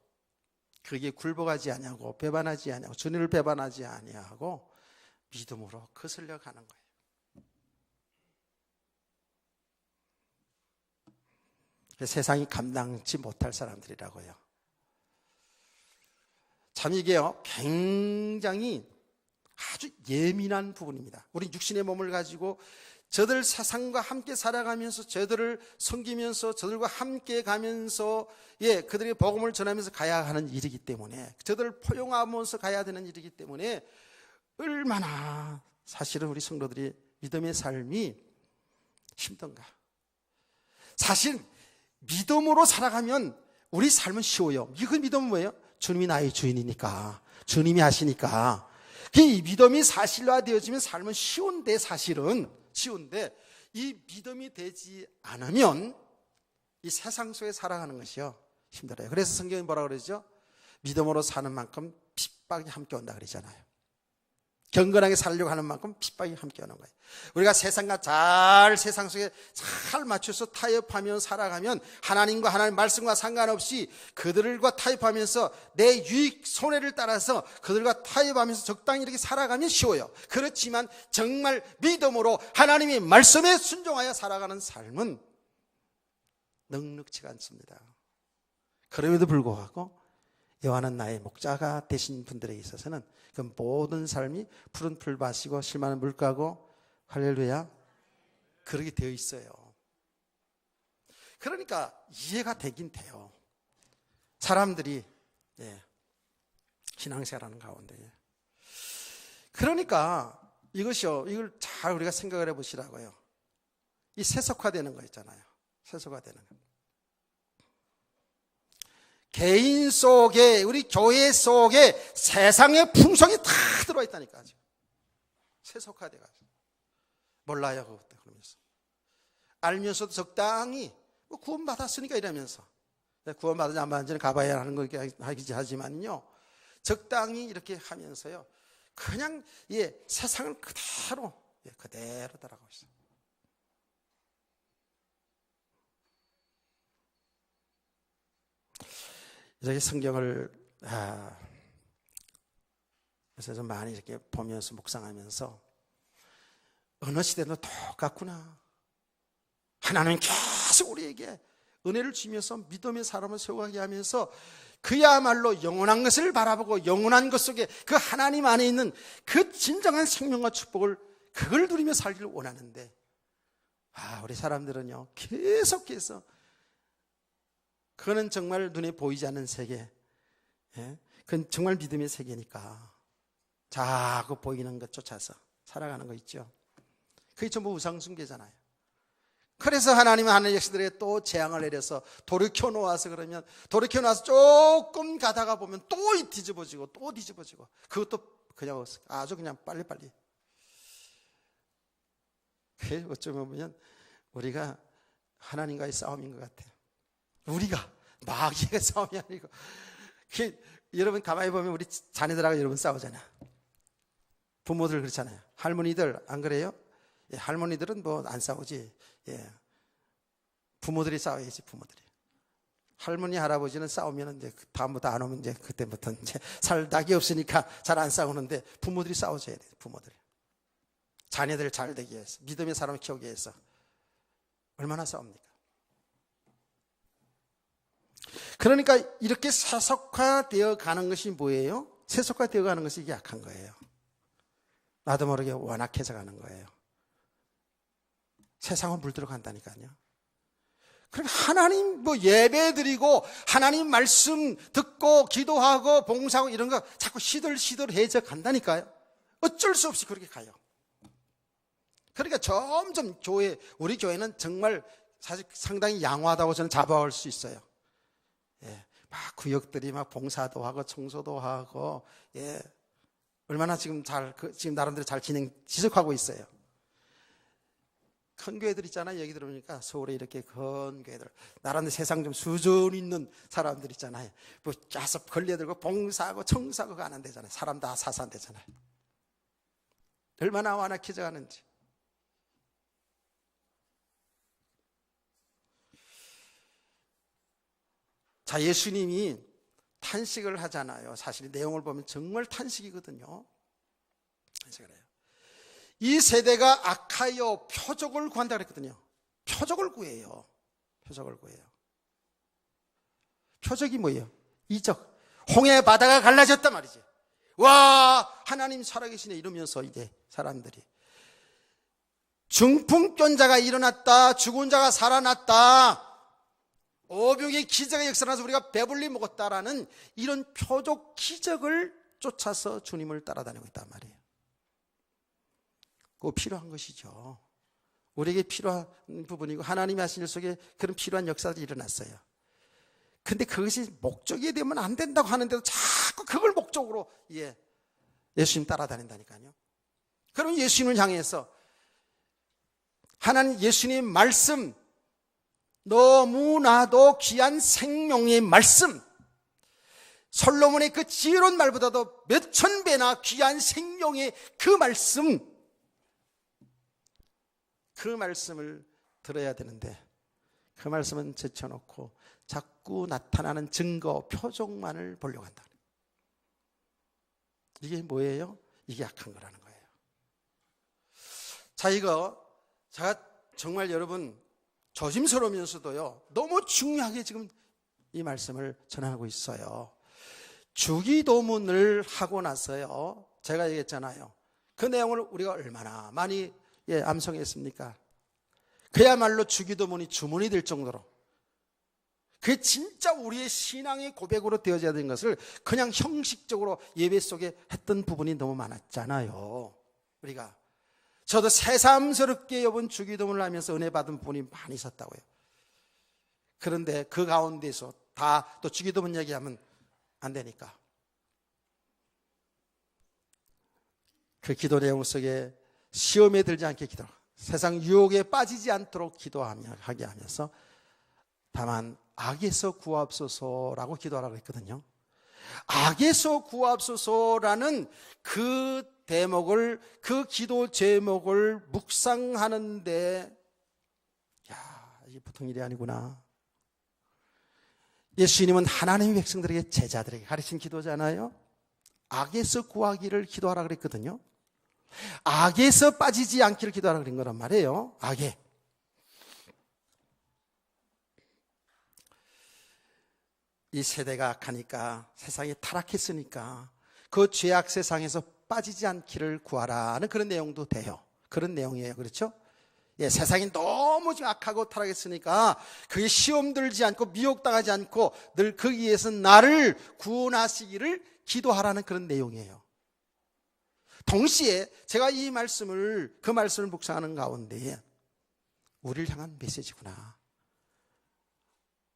그게 굴복하지 아니하고 배반하지 아니하고 주님을 배반하지 아니하고 믿음으로 거슬려 가는 거예요. 세상이 감당치 못할 사람들이라고요. 참 이게요, 굉장히 아주 예민한 부분입니다. 우리 육신의 몸을 가지고 저들 세상과 함께 살아가면서 저들을 섬기면서 저들과 함께 가면서 그들의 복음을 전하면서 가야 하는 일이기 때문에, 저들을 포용하면서 가야 되는 일이기 때문에 얼마나 사실은 우리 성도들이 믿음의 삶이 힘든가. 사실 믿음으로 살아가면 우리 삶은 쉬워요. 그 믿음은 뭐예요? 주님이 나의 주인이니까, 주님이 하시니까. 이 믿음이 사실화되어지면 삶은 쉬운데, 사실은 쉬운데, 이 믿음이 되지 않으면 이 세상 속에 살아가는 것이요 힘들어요. 그래서 성경이 뭐라 그러죠? 믿음으로 사는 만큼 핍박이 함께 온다 그러잖아요. 경건하게 살려고 하는 만큼 핍박이 함께 오는 거예요. 우리가 세상과 세상 속에 잘 맞춰서 타협하며 살아가면 하나님과 하나님 말씀과 상관없이 그들과 타협하면서 내 유익 손해를 따라서 그들과 타협하면서 적당히 이렇게 살아가면 쉬워요. 그렇지만 정말 믿음으로 하나님의 말씀에 순종하여 살아가는 삶은 넉넉지가 않습니다. 그럼에도 불구하고 여호와는 나의 목자가 되신 분들에게 있어서는 그 모든 삶이 푸른 풀 마시고 쉴만한 물가고, 할렐루야, 그렇게 되어 있어요. 그러니까 이해가 되긴 돼요. 사람들이 신앙생활하는 가운데. 그러니까 이걸 잘 우리가 생각을 해보시라고요. 이 세속화되는 거 있잖아요. 세속화되는 거. 개인 속에, 우리 교회 속에 세상의 풍성이 다 들어와 있다니까. 세속화돼가지고. 몰라요, 그것도. 그러면서. 알면서도 적당히, 구원받았으니까 이러면서. 구원받았는지 안 받았는지는 가봐야 하는 거긴 하지만요. 적당히 이렇게 하면서요. 그냥, 세상을 그대로 따라가고 있어요. 이렇게 성경을 그래서 좀 많이 이렇게 보면서 묵상하면서 어느 시대도 똑같구나. 하나님은 계속 우리에게 은혜를 주면서 믿음의 사람을 세워가게 하면서 그야말로 영원한 것을 바라보고 영원한 것 속에 그 하나님 안에 있는 그 진정한 생명과 축복을 그걸 누리며 살기를 원하는데, 우리 사람들은요 계속해서 그거는 정말 눈에 보이지 않는 세계, 그건 정말 믿음의 세계니까 자꾸 보이는 것 쫓아서 살아가는 거 있죠. 그게 전부 우상숭배잖아요. 그래서 하나님은 하늘 역시들에게 또 재앙을 내려서 돌이켜 놓아서, 그러면 돌이켜 놓아서 조금 가다가 보면 또 뒤집어지고 또 뒤집어지고, 그것도 그냥 아주 그냥 빨리빨리. 그게 어쩌면 보면 우리가 하나님과의 싸움인 것 같아요. 우리가 마귀의 싸움이 아니고, 여러분 가만히 보면 우리 자녀들하고 여러분 싸우잖아요. 부모들 그렇잖아요. 할머니들 안 그래요? 할머니들은 뭐 안 싸우지. 부모들이 싸워야지, 부모들이. 할머니 할아버지는 싸우면 이제 다음부터 안 오면 이제 그때부터 이제 살 낙이 없으니까 잘 안 싸우는데, 부모들이 싸워줘야 돼요. 부모들이 자녀들 잘 되기 위해서, 믿음의 사람을 키우기 위해서 얼마나 싸웁니까? 그러니까 이렇게 세속화되어 가는 것이 뭐예요? 세속화되어 가는 것이 이게 약한 거예요. 나도 모르게 완악해져 가는 거예요. 세상은 물들어 간다니까요. 그러니까 하나님 예배 드리고 하나님 말씀 듣고 기도하고 봉사하고 이런 거 자꾸 시들시들해져 간다니까요. 어쩔 수 없이 그렇게 가요. 그러니까 점점 우리 교회는 정말 사실 상당히 양호하다고 저는 자부할 수 있어요. 예, 막 구역들이 막 봉사도 하고 청소도 하고, 예, 얼마나 지금 지금 나름대로 잘 지속하고 있어요. 큰 교회들 있잖아요. 여기 들어보니까 서울에 이렇게 큰 교회들, 나름대로 세상 좀 수준 있는 사람들 있잖아요. 뭐 계속 걸려들고 봉사하고 청소하고 안 한대잖아요. 사람 다 사산되잖아요. 얼마나 완악해져 가는지. 자, 예수님이 탄식을 하잖아요. 사실 내용을 보면 정말 탄식이거든요. 그래서 그래요. 이 세대가 악하여 표적을 구한다 그랬거든요. 표적을 구해요. 표적을 구해요. 표적이 뭐예요? 이적. 홍해 바다가 갈라졌단 말이지. 와, 하나님 살아계시네 이러면서 이제 사람들이 중풍병자가 일어났다, 죽은 자가 살아났다, 오병의 기적의 역사나서 우리가 배불리 먹었다라는 이런 표적 기적을 쫓아서 주님을 따라다니고 있단 말이에요. 그거 필요한 것이죠. 우리에게 필요한 부분이고 하나님이 하신 일 속에 그런 필요한 역사들이 일어났어요. 근데 그것이 목적이 되면 안 된다고 하는데도 자꾸 그걸 목적으로 예수님 따라다닌다니까요. 그럼 예수님을 향해서 하나님 예수님 말씀, 너무나도 귀한 생명의 말씀, 솔로몬의 그 지혜로운 말보다도 몇천 배나 귀한 생명의 그 말씀을 들어야 되는데 그 말씀은 제쳐놓고 자꾸 나타나는 증거, 표적만을 보려고 한다. 이게 뭐예요? 이게 악한 거라는 거예요. 자, 이거 제가 정말 여러분 조심스러우면서도요 너무 중요하게 지금 이 말씀을 전하고 있어요. 주기도문을 하고 나서요 제가 얘기했잖아요. 그 내용을 우리가 얼마나 많이 암송했습니까? 그야말로 주기도문이 주문이 될 정도로, 그게 진짜 우리의 신앙의 고백으로 되어져야 되는 것을 그냥 형식적으로 예배 속에 했던 부분이 너무 많았잖아요. 우리가 저도 새삼스럽게 여분 주기도문을 하면서 은혜 받은 부분이 많이 있었다고요. 그런데 그 가운데서 다 또 주기도문 얘기하면 안 되니까 그 기도 내용 속에 시험에 들지 않게 기도하고 세상 유혹에 빠지지 않도록 기도하게 하면서 다만 악에서 구하옵소서라고 기도하라고 했거든요. 악에서 구하옵소서라는 그 대목을, 그 기도 제목을 묵상하는데 이게 보통 일이 아니구나. 예수님은 하나님의 백성들에게, 제자들에게 가르친 기도잖아요. 악에서 구하기를 기도하라 그랬거든요. 악에서 빠지지 않기를 기도하라 그런 거란 말이에요. 악에. 이 세대가 악하니까, 세상이 타락했으니까 그 죄악 세상에서 빠지지 않기를 구하라는 그런 내용도 돼요. 그런 내용이에요. 그렇죠? 세상이 너무 악하고 타락했으니까 그게 시험 들지 않고 미혹당하지 않고 늘 거기에서 나를 구원하시기를 기도하라는 그런 내용이에요. 동시에 제가 그 말씀을 묵상하는 가운데 우리를 향한 메시지구나.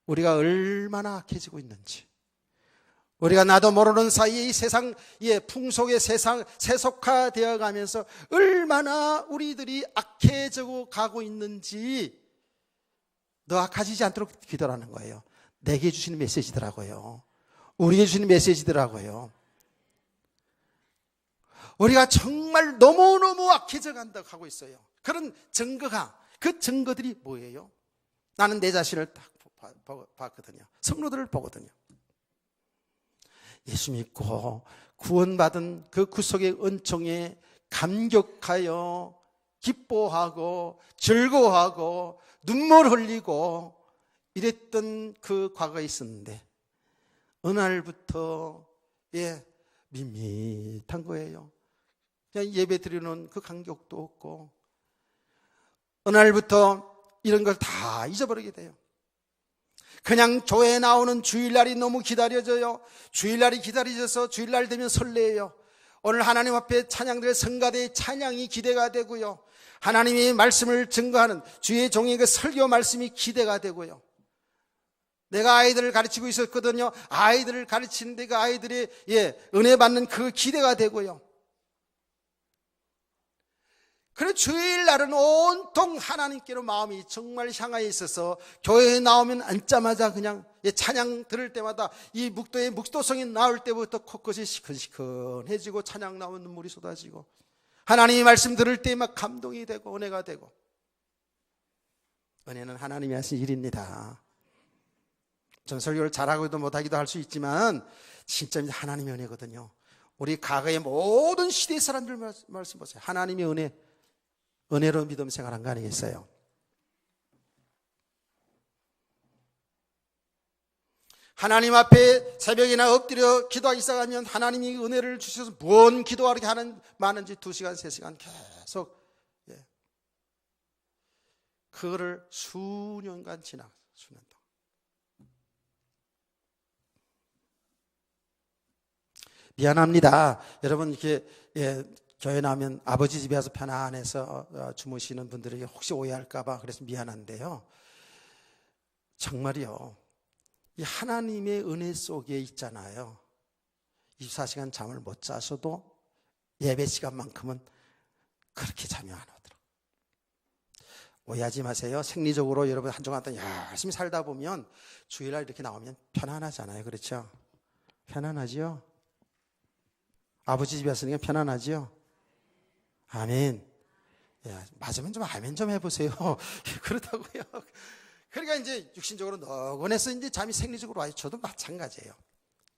우리가 얼마나 악해지고 있는지, 우리가 나도 모르는 사이에 이 세상, 풍속의 세상 세속화되어 가면서 얼마나 우리들이 악해지고 가고 있는지 너 악해지지 않도록 기도하는 거예요. 내게 주시는 메시지더라고요. 우리에게 주시는 메시지더라고요. 우리가 정말 너무너무 악해져 간다고 하고 있어요. 그런 증거가, 그 증거들이 뭐예요? 나는 내 자신을 딱 봤거든요. 성도들을 보거든요. 예수 믿고 구원받은 그 구속의 은총에 감격하여 기뻐하고 즐거워하고 눈물 흘리고 이랬던 그 과거가 있었는데 어느 날부터 밋밋한 거예요. 그냥 예배 드리는 그 감격도 없고 어느 날부터 이런 걸 다 잊어버리게 돼요. 그냥 교회에 나오는 주일날이 너무 기다려져요. 주일날이 기다려져서 주일날 되면 설레요. 오늘 하나님 앞에 찬양될 성가대의 찬양이 기대가 되고요. 하나님의 말씀을 증거하는 주의 종의 그 설교 말씀이 기대가 되고요. 내가 아이들을 가르치고 있었거든요. 아이들을 가르치는데 그 아이들이 은혜 받는 그 기대가 되고요. 그래 주일날은 온통 하나님께로 마음이 정말 향하여 있어서 교회에 나오면 앉자마자 그냥 찬양 들을 때마다 이 묵도의 묵도성이 나올 때부터 코끝이 시큰시큰해지고 찬양 나오면 눈물이 쏟아지고 하나님의 말씀 들을 때 막 감동이 되고 은혜가 되고. 은혜는 하나님이 하신 일입니다. 전 설교를 잘하기도 못하기도 할 수 있지만 진짜 하나님의 은혜거든요. 우리 과거의 모든 시대의 사람들 말씀 보세요. 하나님의 은혜로 믿음 생활한 거 아니겠어요? 하나님 앞에 새벽이나 엎드려 기도하기 시작하면 하나님이 은혜를 주셔서 무언 기도하게 하는 많은지 2시간, 3시간 계속 그거를 수년간 지나 수년 동안. 미안합니다. 여러분 이렇게 교회 나오면 아버지 집에 와서 편안해서 주무시는 분들이 혹시 오해할까봐 그래서 미안한데요. 정말이요. 이 하나님의 은혜 속에 있잖아요. 24시간 잠을 못 자셔도 예배 시간만큼은 그렇게 잠이 안 오더라고요. 오해하지 마세요. 생리적으로 여러분 한동안 열심히 살다 보면 주일날 이렇게 나오면 편안하잖아요. 그렇죠? 편안하지요? 아버지 집에 왔으니까 편안하지요? 아멘. 맞으면 좀 아멘 좀 해보세요. 그렇다고요. 그러니까 이제 육신적으로 너곤해서 이제 잠이 생리적으로 와요. 저도 마찬가지예요.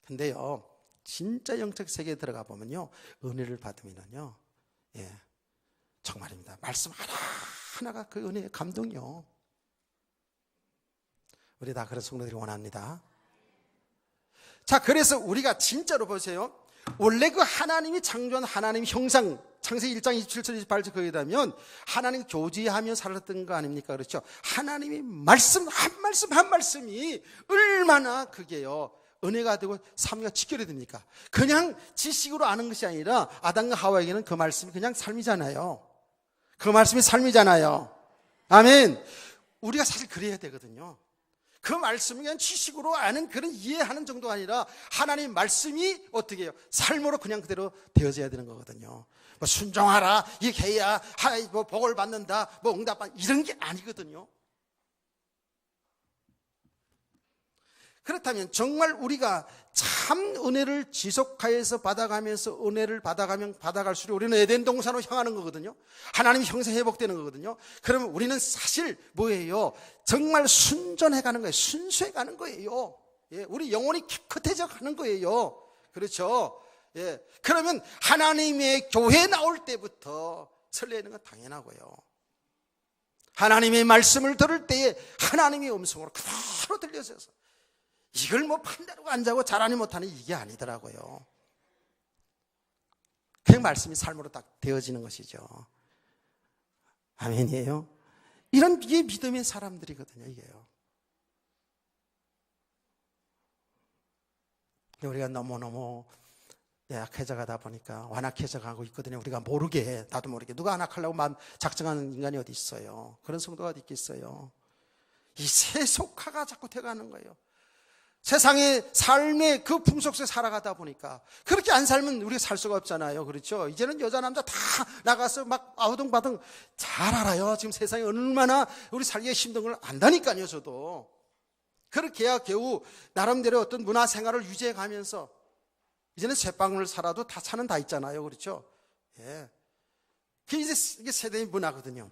근데요, 진짜 영적 세계에 들어가 보면요, 은혜를 받으면요, 정말입니다. 말씀 하나하나가 그 은혜의 감동이요. 우리 다 그런 성도들이 원합니다. 자, 그래서 우리가 진짜로 보세요. 원래 그 하나님이 창조한 하나님 형상, 창세기 1장 27절 28절 거기에 가면 하나님 교제하며 살았던 거 아닙니까? 그렇죠? 하나님이 말씀 한 말씀이 얼마나 그게요 은혜가 되고 삶과 직결이 됩니까? 그냥 지식으로 아는 것이 아니라 아담과 하와에게는 그 말씀이 그냥 삶이잖아요. 그 말씀이 삶이잖아요. 아멘. 우리가 사실 그래야 되거든요. 그 말씀이 그냥 지식으로 아는 그런 이해하는 정도가 아니라 하나님 말씀이 어떻게 해요? 삶으로 그냥 그대로 되어져야 되는 거거든요. 뭐 순종하라, 이렇게 해야 뭐 복을 받는다, 뭐 응답받는다 이런 게 아니거든요. 그렇다면 정말 우리가 참 은혜를 지속하여서 받아가면서 은혜를 받아가면 받아갈수록 우리는 에덴 동산으로 향하는 거거든요. 하나님 형상 회복되는 거거든요. 그러면 우리는 사실 뭐예요? 정말 순전해 가는 거예요. 순수해 가는 거예요. 우리 영혼이 깨끗해져 가는 거예요. 그렇죠? 그러면 하나님의 교회에 나올 때부터 설레는 건 당연하고요. 하나님의 말씀을 들을 때에 하나님의 음성으로 그대로 들려져서 이걸 뭐 판다고 안 자고 잘하니 못하니 이게 아니더라고요. 그 말씀이 삶으로 딱 되어지는 것이죠. 아멘이에요. 이런 게 믿음의 사람들이거든요. 이게요. 우리가 너무너무 약해져 가다 보니까 완악해져 가고 있거든요. 우리가 모르게, 나도 모르게 누가 완악하려고 마음 작정하는 인간이 어디 있어요. 그런 성도가 어디 있겠어요. 이 세속화가 자꾸 돼가는 거예요. 세상의 삶의 그 풍속 속에 살아가다 보니까 그렇게 안 살면 우리가 살 수가 없잖아요. 그렇죠? 이제는 여자 남자 다 나가서 막 아우등바등 잘 알아요. 지금 세상이 얼마나 우리 살기가 힘든 걸 안다니까요. 저도 그렇게야 겨우 나름대로 어떤 문화생활을 유지해 가면서 이제는 쇠방울 살아도 다 차는 다 있잖아요. 그렇죠? 그게 이제 세대의 문화거든요.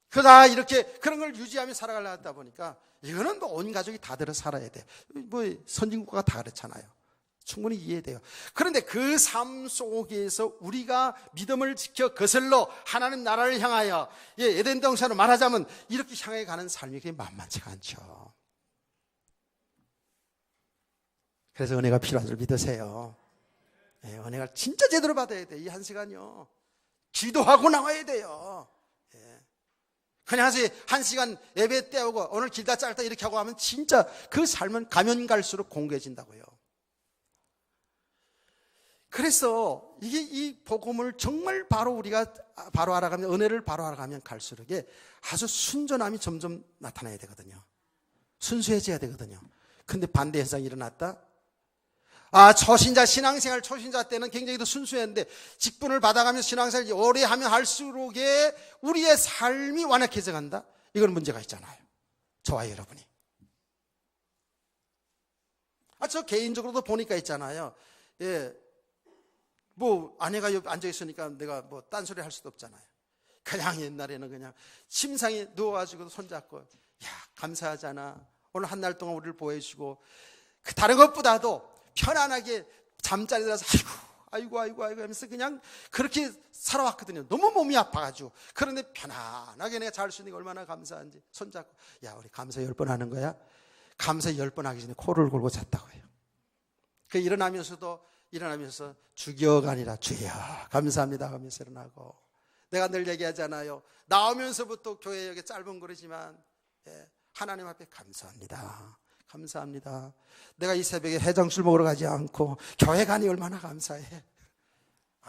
그러다 이렇게 그런 걸 유지하며 살아가려 하다 보니까 이거는 뭐 온 가족이 다 들어 살아야 돼. 뭐 선진국가가 다 그렇잖아요. 충분히 이해돼요. 그런데 그 삶 속에서 우리가 믿음을 지켜 거슬러 하나님 나라를 향하여 에덴 동산으로 말하자면 이렇게 향해 가는 삶이 그게 만만치가 않죠. 그래서 은혜가 필요한 줄 믿으세요. 은혜가 진짜 제대로 받아야 돼. 이 한 시간요. 기도하고 나와야 돼요. 그냥 한 시간 예배 때우고 오늘 길다 짧다 이렇게 하고 하면 진짜 그 삶은 가면 갈수록 공고해진다고요. 그래서 이게 이 복음을 정말 우리가 바로 알아가면, 은혜를 바로 알아가면 갈수록 아주 순전함이 점점 나타나야 되거든요. 순수해져야 되거든요. 근데 반대 현상이 일어났다? 신앙생활 초신자 때는 굉장히 더 순수했는데, 직분을 받아가면서 신앙생활을 오래 하면 할수록 우리의 삶이 완악해져 간다? 이건 문제가 있잖아요. 저와 여러분이. 저 개인적으로도 보니까 있잖아요. 아내가 옆에 앉아있으니까 내가 딴소리 할 수도 없잖아요. 그냥 옛날에는 그냥 침상에 누워가지고 손잡고, 감사하잖아. 오늘 한 달 동안 우리를 보여주고, 다른 것보다도 편안하게 잠자리 들어서 아이고 하면서 그냥 그렇게 살아왔거든요. 너무 몸이 아파가지고. 그런데 편안하게 내가 잘 수 있는 게 얼마나 감사한지. 손잡고, 우리 감사 10번 하는 거야? 감사 10번 하기 전에 코를 골고 잤다고 해요. 일어나면서 주기가 아니라 주여 감사합니다 하면서 일어나고. 내가 늘 얘기하잖아요. 나오면서부터 교회 여기 짧은 거리지만 하나님 앞에 감사합니다. 내가 이 새벽에 해장술 먹으러 가지 않고 교회 가니 얼마나 감사해.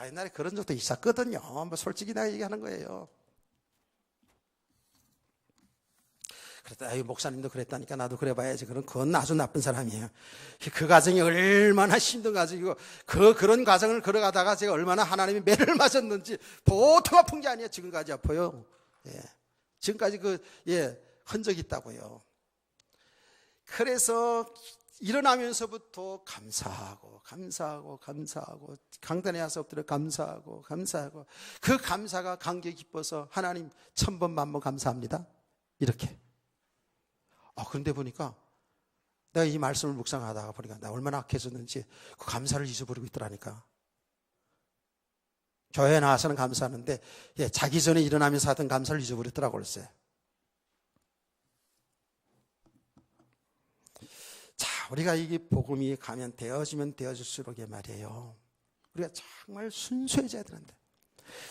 옛날에 그런 적도 있었거든요. 솔직히 내가 얘기하는 거예요. 그랬다. 목사님도 그랬다니까 나도 그래봐야지. 그건 아주 나쁜 사람이에요. 그 가정이 얼마나 힘든 가정이고, 그런 가정을 걸어가다가 제가 얼마나 하나님이 매를 맞았는지 보통 아픈 게 아니에요. 지금까지 아파요. 지금까지 흔적이 있다고요. 그래서 일어나면서부터 감사하고 강단에 와서 엎드려 감사하고 그 감사가 감격이 깊어서 하나님 1000번 만번 감사합니다. 이렇게. 그런데 보니까 내가 이 말씀을 묵상하다가 보니까 나 얼마나 악해졌는지 그 감사를 잊어버리고 있더라니까. 교회에 나와서는 감사하는데 자기 전에 일어나면서 하던 감사를 잊어버렸더라고요. 우리가 이게 복음이 가면 되어지면 되어질수록 말이에요. 우리가 정말 순수해져야 되는데,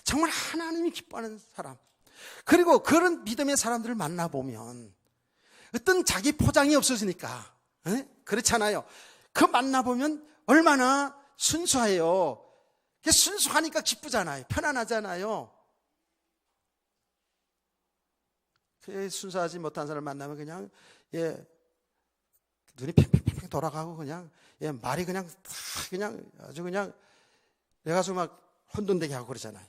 정말 하나님이 기뻐하는 사람, 그리고 그런 믿음의 사람들을 만나보면 어떤 자기 포장이 없어지니까, 그렇잖아요. 그 만나보면 얼마나 순수해요. 순수하니까 기쁘잖아요. 편안하잖아요. 순수하지 못한 사람을 만나면 그냥 눈이 팽팽팽 돌아가고 그냥 말이 그냥 아주 그냥 내가 막 혼돈되게 하고 그러잖아요.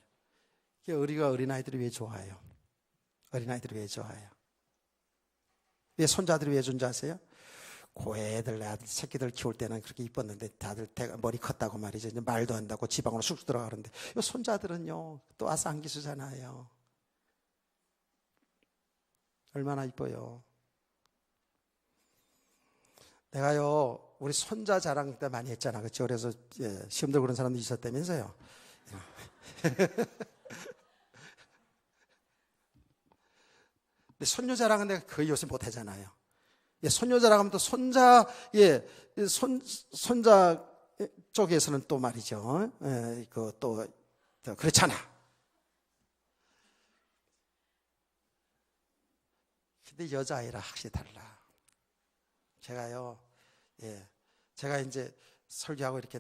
우리가 어린아이들이 왜 좋아해요? 어린아이들이 왜 좋아해요? 왜 손자들이 왜 좋은지 아세요? 고애들 아들 새끼들 키울 때는 그렇게 이뻤는데 다들 머리 컸다고 말이죠. 이제 말도 한다고 지방으로 쑥쑥 들어가는데 이 손자들은요 또 와서 안기수잖아요. 얼마나 이뻐요. 내가요 우리 손자 자랑 때 많이 했잖아. 그렇죠? 그래서 시험 들고 그런 사람도 있었다면서요. 근데 손녀 자랑은 내가 거의 요새 못 하잖아요. 손녀 자랑하면 또 손자 쪽에서는 또 말이죠. 또 그렇잖아. 근데 여자아이라 확실히 달라. 제가 이제 설교하고 이렇게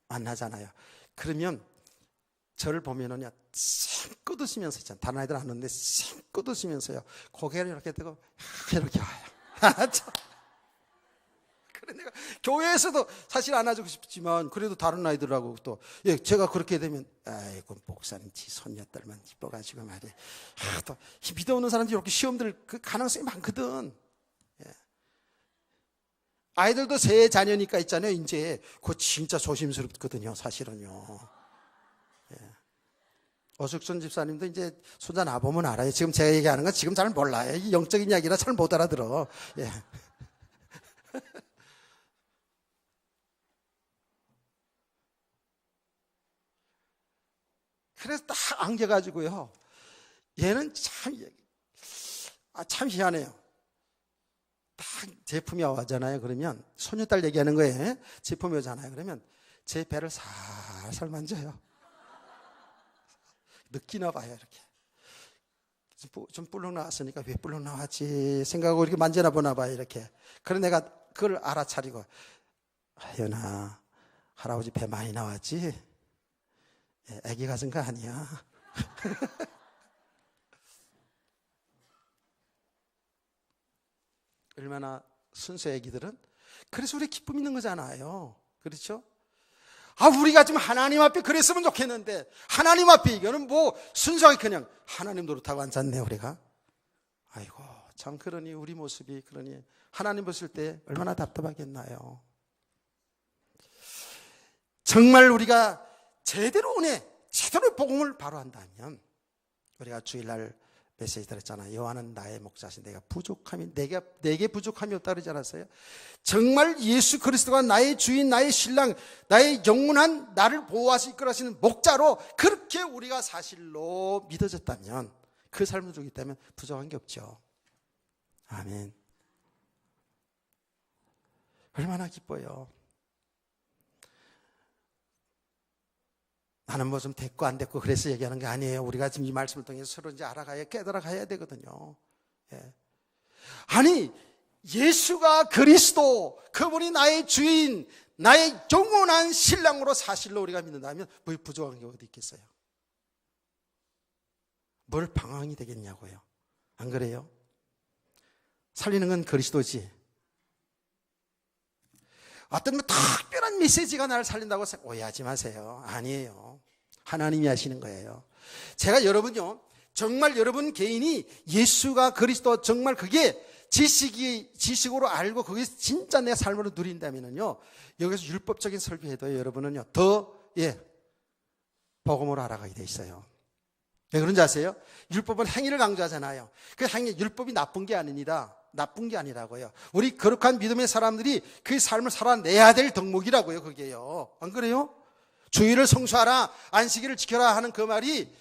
만나잖아요. 그러면 저를 보면은요, 쌩긋 웃으면서 있잖아요. 다른 아이들 안 오는데 쌩긋 웃으면서요, 고개를 이렇게 뜨고 이렇게 와요. 그래 내가 교회에서도 사실 안아주고 싶지만 그래도 다른 아이들하고 또 제가 그렇게 되면 아이고 목사님 지 손녀딸만 이뻐가지고 말이야. 또 믿어 오는 사람들이 이렇게 시험들 그 가능성이 많거든. 아이들도 새 자녀니까 있잖아요. 이제 그거 진짜 조심스럽거든요. 사실은요. 어숙순 집사님도 이제 손자 나보면 알아요. 지금 제가 얘기하는 건 지금 잘 몰라요. 이 영적인 이야기라 잘 못 알아들어. 그래서 딱 안겨가지고요. 얘는 참 희한해요. 딱 제품이 와잖아요. 그러면 손녀딸 얘기하는 거예요. 제품이 오잖아요. 그러면 제 배를 살살 만져요. 느끼나 봐요. 이렇게 좀 뿔렁 나왔으니까 왜 뿔렁 나왔지 생각하고 이렇게 만져나 보나 봐요. 이렇게. 그래 내가 그걸 알아차리고 하연아 할아버지 배 많이 나왔지? 애기 가진 거 아니야. 얼마나 순수 애기들은 그래서 우리 기쁨 있는 거잖아요. 그렇죠? 우리가 지금 하나님 앞에 그랬으면 좋겠는데 하나님 앞에 이거는 뭐 순수하게 그냥 하나님 노릇하고 앉았네 우리가. 아이고 참 그러니 우리 모습이 그러니 하나님 보실 때 얼마나 답답하겠나요. 정말 우리가 제대로 제대로 복음을 바로 한다면 우리가 주일날 메시지 들었잖아요. 여호와는 나의 목자신 내가 부족함이 내게 부족함이 없다 그러지 않았어요? 정말 예수 그리스도가 나의 주인, 나의 신랑, 나의 영원한 나를 보호하시고 이끌어가시는 목자로 그렇게 우리가 사실로 믿어졌다면 그 삶을 주기 때문에 부족한 게 없죠. 아멘. 얼마나 기뻐요. 나는 뭐 좀 됐고 안 됐고 그래서 얘기하는 게 아니에요. 우리가 지금 이 말씀을 통해서 서로 이제 알아가야 깨달아가야 되거든요. 예. 아니 예수가 그리스도 그분이 나의 주인 나의 영원한 신랑으로 사실로 우리가 믿는다면 뭐 부족한 게 어디 있겠어요. 뭘 방황이 되겠냐고요. 안 그래요? 살리는 건 그리스도지. 어떤 특별한 메시지가 나를 살린다고 오해하지 마세요. 아니에요. 하나님이 하시는 거예요. 제가 여러분요, 정말 여러분 개인이 예수가 그리스도 정말 그게 지식으로 알고 그게 진짜 내 삶으로 누린다면요, 여기서 율법적인 설교해도 여러분은요, 복음으로 알아가게 돼 있어요. 왜 그런지 아세요? 율법은 행위를 강조하잖아요. 그 율법이 나쁜 게 아닙니다. 나쁜 게 아니라고요. 우리 거룩한 믿음의 사람들이 그 삶을 살아내야 될 덕목이라고요. 그게요. 안 그래요? 주의를 성수하라, 안식일을 지켜라 하는 그 말이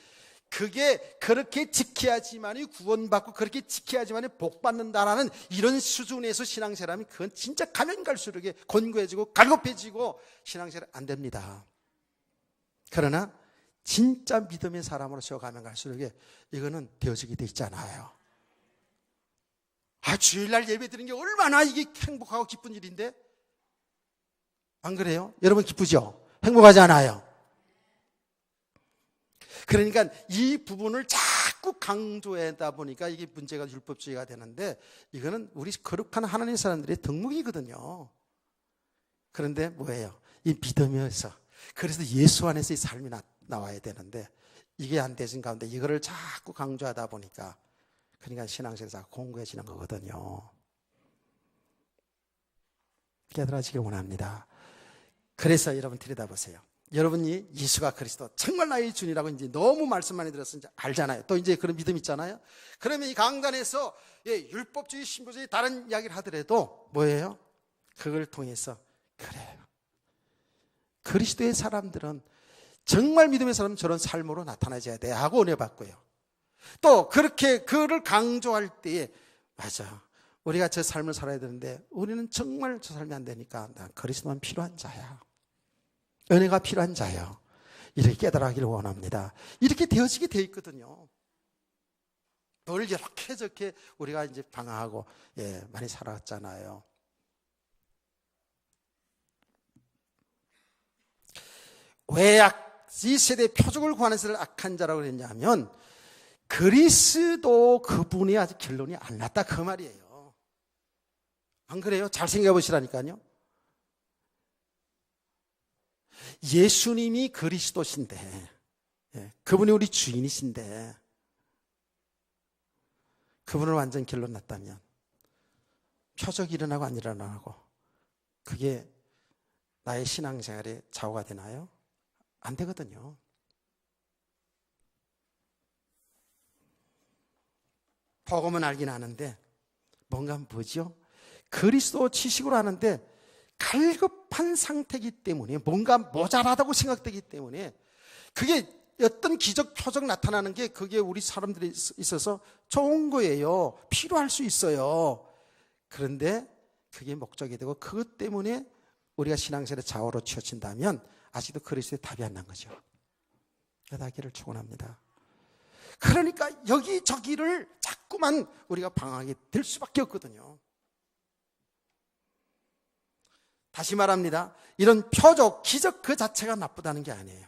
그게 그렇게 지켜야지만이 구원받고 그렇게 지켜야지만이 복받는다라는 이런 수준에서 신앙생활하면 그건 진짜 가면 갈수록 곤고해지고 갈급해지고 신앙생활 안 됩니다. 그러나 진짜 믿음의 사람으로서 가면 갈수록 이거는 되어지게 돼 있잖아요. 주일날 예배 드리는 게 얼마나 이게 행복하고 기쁜 일인데? 안 그래요? 여러분 기쁘죠? 행복하지 않아요? 그러니까 이 부분을 자꾸 강조하다 보니까 이게 문제가 율법주의가 되는데 이거는 우리 거룩한 하나님 사람들의 덕목이거든요. 그런데 뭐예요? 이 믿음에서 그래서 예수 안에서 이 삶이 나와야 되는데 이게 안 되신 가운데 이거를 자꾸 강조하다 보니까 그러니까 신앙생활에서 공고해지는 거거든요. 깨달아지길 원합니다. 그래서 여러분 들여다보세요. 여러분이 예수가 그리스도 정말 나의 주님이라고 이제 너무 말씀 많이 들었으면 이제 알잖아요. 또 이제 그런 믿음 있잖아요. 그러면 이 강단에서 율법주의, 신부주의 다른 이야기를 하더라도 뭐예요? 그걸 통해서 그래요. 그리스도의 사람들은 정말 믿음의 사람은 저런 삶으로 나타나줘야 돼 하고 은혜 받고요. 또 그렇게 그를 강조할 때에 맞아. 우리가 저 삶을 살아야 되는데 우리는 정말 저 삶이 안 되니까 난 그리스도만 필요한 자야. 은혜가 필요한 자예요. 이렇게 깨달아가기를 원합니다. 이렇게 되어지게 되어 있거든요. 늘 이렇게 저렇게 우리가 이제 방황하고 많이 살아왔잖아요. 왜 이 세대의 표적을 구하는 자를 악한 자라고 그랬냐면 그리스도 그분이 아직 결론이 안 났다 그 말이에요. 안 그래요? 잘 생각해 보시라니까요. 예수님이 그리스도신데 그분이 우리 주인이신데 그분을 완전 결론 났다면 표적이 일어나고 안 일어나고 그게 나의 신앙생활에 좌우가 되나요? 안 되거든요. 복음은 알긴 아는데 뭔가 뭐죠? 그리스도 지식으로 아는데 갈급한 상태이기 때문에 뭔가 모자라다고 생각되기 때문에 그게 어떤 기적 표적 나타나는 게 그게 우리 사람들이 있어서 좋은 거예요. 필요할 수 있어요. 그런데 그게 목적이 되고 그것 때문에 우리가 신앙생활의 좌우로 치우친다면 아직도 그리스도의 답이 안 난 거죠. 깨닫기를 축원합니다. 그러니까 여기저기를 자꾸만 우리가 방황하게 될 수밖에 없거든요. 다시 말합니다. 이런 표적, 기적 그 자체가 나쁘다는 게 아니에요.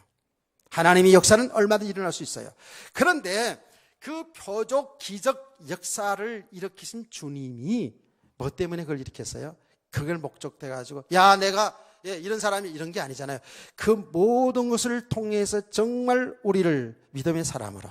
하나님의 역사는 얼마든지 일어날 수 있어요. 그런데 그 표적, 기적, 역사를 일으키신 주님이 뭐 때문에 그걸 일으켰어요? 그걸 목적돼 가지고 야 내가 이런 사람이 이런 게 아니잖아요. 그 모든 것을 통해서 정말 우리를 믿음의 사람으로,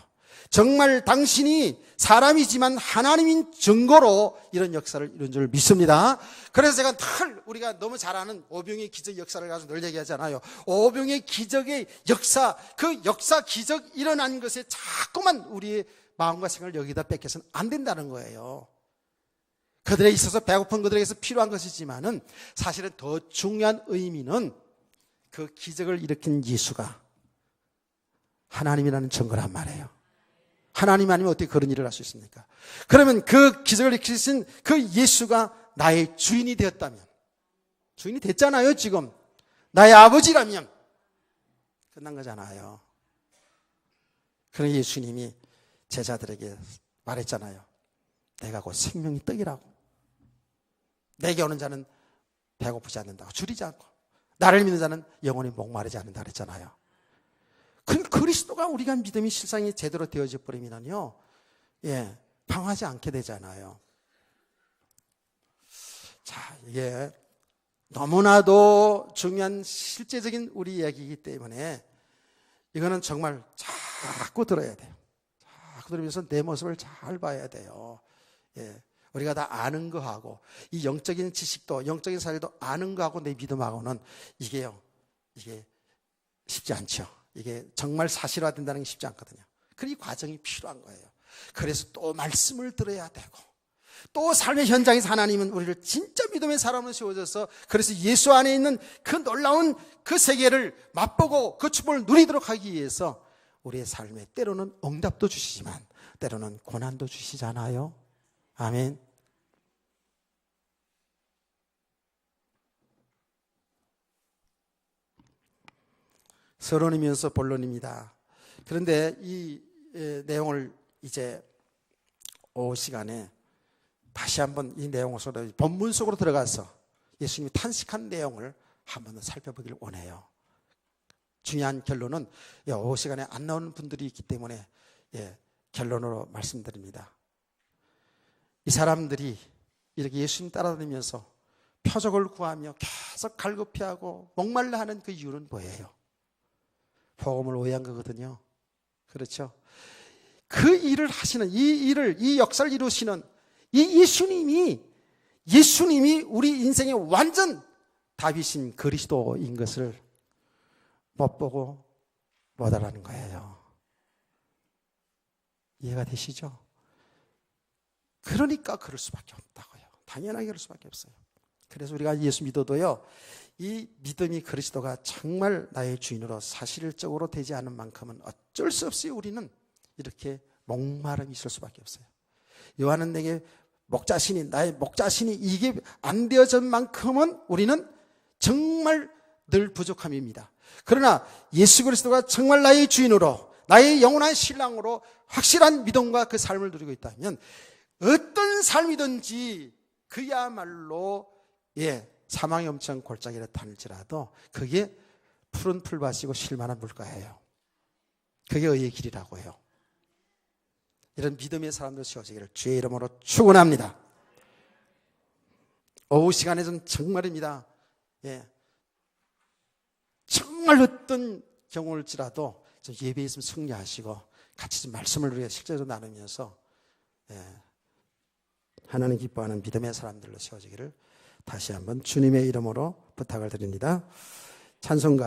정말 당신이 사람이지만 하나님인 증거로 이런 역사를 이룬 줄 믿습니다. 그래서 제가 늘 우리가 너무 잘 아는 오병의 기적 역사를 가지고 늘 얘기하잖아요. 오병의 기적의 역사, 그 역사 기적 일어난 것에 자꾸만 우리의 마음과 생각을 여기다 뺏겨서는 안 된다는 거예요. 그들에 있어서 배고픈 그들에게서 필요한 것이지만은 사실은 더 중요한 의미는 그 기적을 일으킨 예수가 하나님이라는 증거란 말이에요. 하나님 아니면 어떻게 그런 일을 할 수 있습니까? 그러면 그 기적을 일으키신 그 예수가 나의 주인이 되었다면, 주인이 됐잖아요 지금. 나의 아버지라면 끝난 거잖아요. 그런 예수님이 제자들에게 말했잖아요. 내가 곧 생명의 떡이라고. 내게 오는 자는 배고프지 않는다고, 줄이지 않고 나를 믿는 자는 영원히 목마르지 않는다 그랬잖아요. 그리스도가 우리가 믿음이 실상이 제대로 되어져 버리면요, 방하지 않게 되잖아요. 자, 이게 너무나도 중요한 실제적인 우리 이야기이기 때문에 이거는 정말 자꾸 들어야 돼요. 자꾸 들으면서 내 모습을 잘 봐야 돼요. 우리가 다 아는 거하고 이 영적인 지식도 영적인 사실도 아는 거하고 내 믿음하고는 이게 쉽지 않죠. 이게 정말 사실화된다는 게 쉽지 않거든요. 그 이 과정이 필요한 거예요. 그래서 또 말씀을 들어야 되고 또 삶의 현장에서 하나님은 우리를 진짜 믿음의 사람으로 세워줘서 그래서 예수 안에 있는 그 놀라운 그 세계를 맛보고 그 축복을 누리도록 하기 위해서 우리의 삶에 때로는 응답도 주시지만 때로는 고난도 주시잖아요. 아멘. 서론이면서 본론입니다. 그런데 이 내용을 이제 오후 시간에 다시 한번 이 내용을 본문 속으로 들어가서 예수님이 탄식한 내용을 한번 살펴보기를 원해요. 중요한 결론은 오후 시간에 안 나오는 분들이 있기 때문에 결론으로 말씀드립니다. 이 사람들이 이렇게 예수님 따라다니면서 표적을 구하며 계속 갈급해하고 목말라 하는 그 이유는 뭐예요? 복음을 오해한 거거든요. 그렇죠? 그 일을 하시는 이 역사를 이루시는 이 예수님이 우리 인생의 완전 답이신 그리스도인 것을 못 보고 못 알아는 거예요. 이해가 되시죠? 그러니까 그럴 수밖에 없다고요. 당연하게 그럴 수밖에 없어요. 그래서 우리가 예수 믿어도요, 이 믿음이 그리스도가 정말 나의 주인으로 사실적으로 되지 않은 만큼은 어쩔 수 없이 우리는 이렇게 목마름이 있을 수밖에 없어요. 요한은 내게 나의 목자신이 이게 안 되어진 만큼은 우리는 정말 늘 부족함입니다. 그러나 예수 그리스도가 정말 나의 주인으로 나의 영원한 신랑으로 확실한 믿음과 그 삶을 누리고 있다면 어떤 삶이든지 그야말로 사망의 엄청 골짜기를 다닐지라도 그게 푸른 풀밭이고 쉴만한 물가예요. 그게 의의 길이라고 해요. 이런 믿음의 사람들 세워지기를 주의 이름으로 축원합니다. 오후 시간에 좀 정말입니다. 정말 어떤 경우일지라도 예배에 있으면 승리하시고 같이 좀 말씀을 우리가 실제로 나누면서 하나님 기뻐하는 믿음의 사람들로 세워지기를 다시 한번 주님의 이름으로 부탁을 드립니다. 찬송가